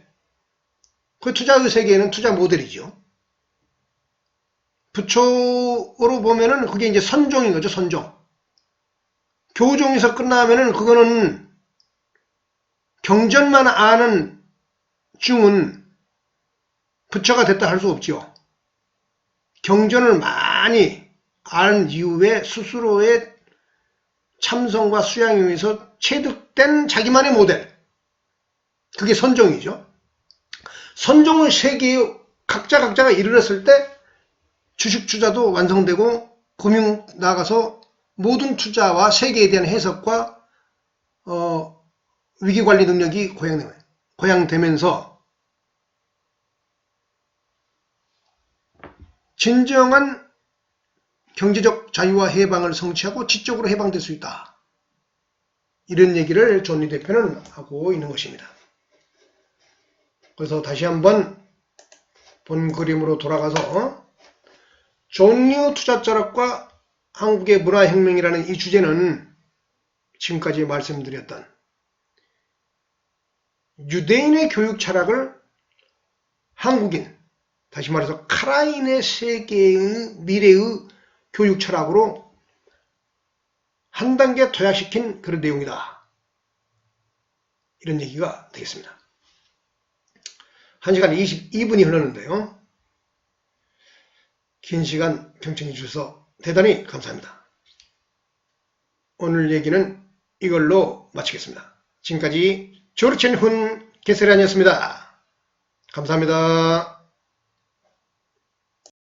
그 투자의 세계에는 투자 모델이죠. 부초로 보면은 그게 이제 선종인 거죠. 선종. 교종에서 끝나면은 그거는 경전만 아는 중은 부처가 됐다 할 수 없죠. 경전을 많이 아는 이후에 스스로의 참선과 수양에 의해서 체득된 자기만의 모델 그게 선종이죠. 선종의 세계에 각자가 이르렀을 때 주식 투자도 완성되고 금융 나가서 모든 투자와 세계에 대한 해석과 위기관리 능력이 고양되면서 진정한 경제적 자유와 해방을 성취하고 지적으로 해방될 수 있다. 이런 얘기를 존 리 대표는 하고 있는 것입니다. 그래서 다시 한번 본 그림으로 돌아가서 존류 투자 철학과 한국의 문화혁명이라는 이 주제는 지금까지 말씀드렸던 유대인의 교육 철학을 한국인, 다시 말해서 카라인의 세계의 미래의 교육 철학으로 한 단계 도약시킨 그런 내용이다. 이런 얘기가 되겠습니다. 1시간 22분이 흘렀는데요. 긴 시간 경청해 주셔서 대단히 감사합니다. 오늘 얘기는 이걸로 마치겠습니다. 지금까지 조르첸 훈 게세란이었습니다. 감사합니다.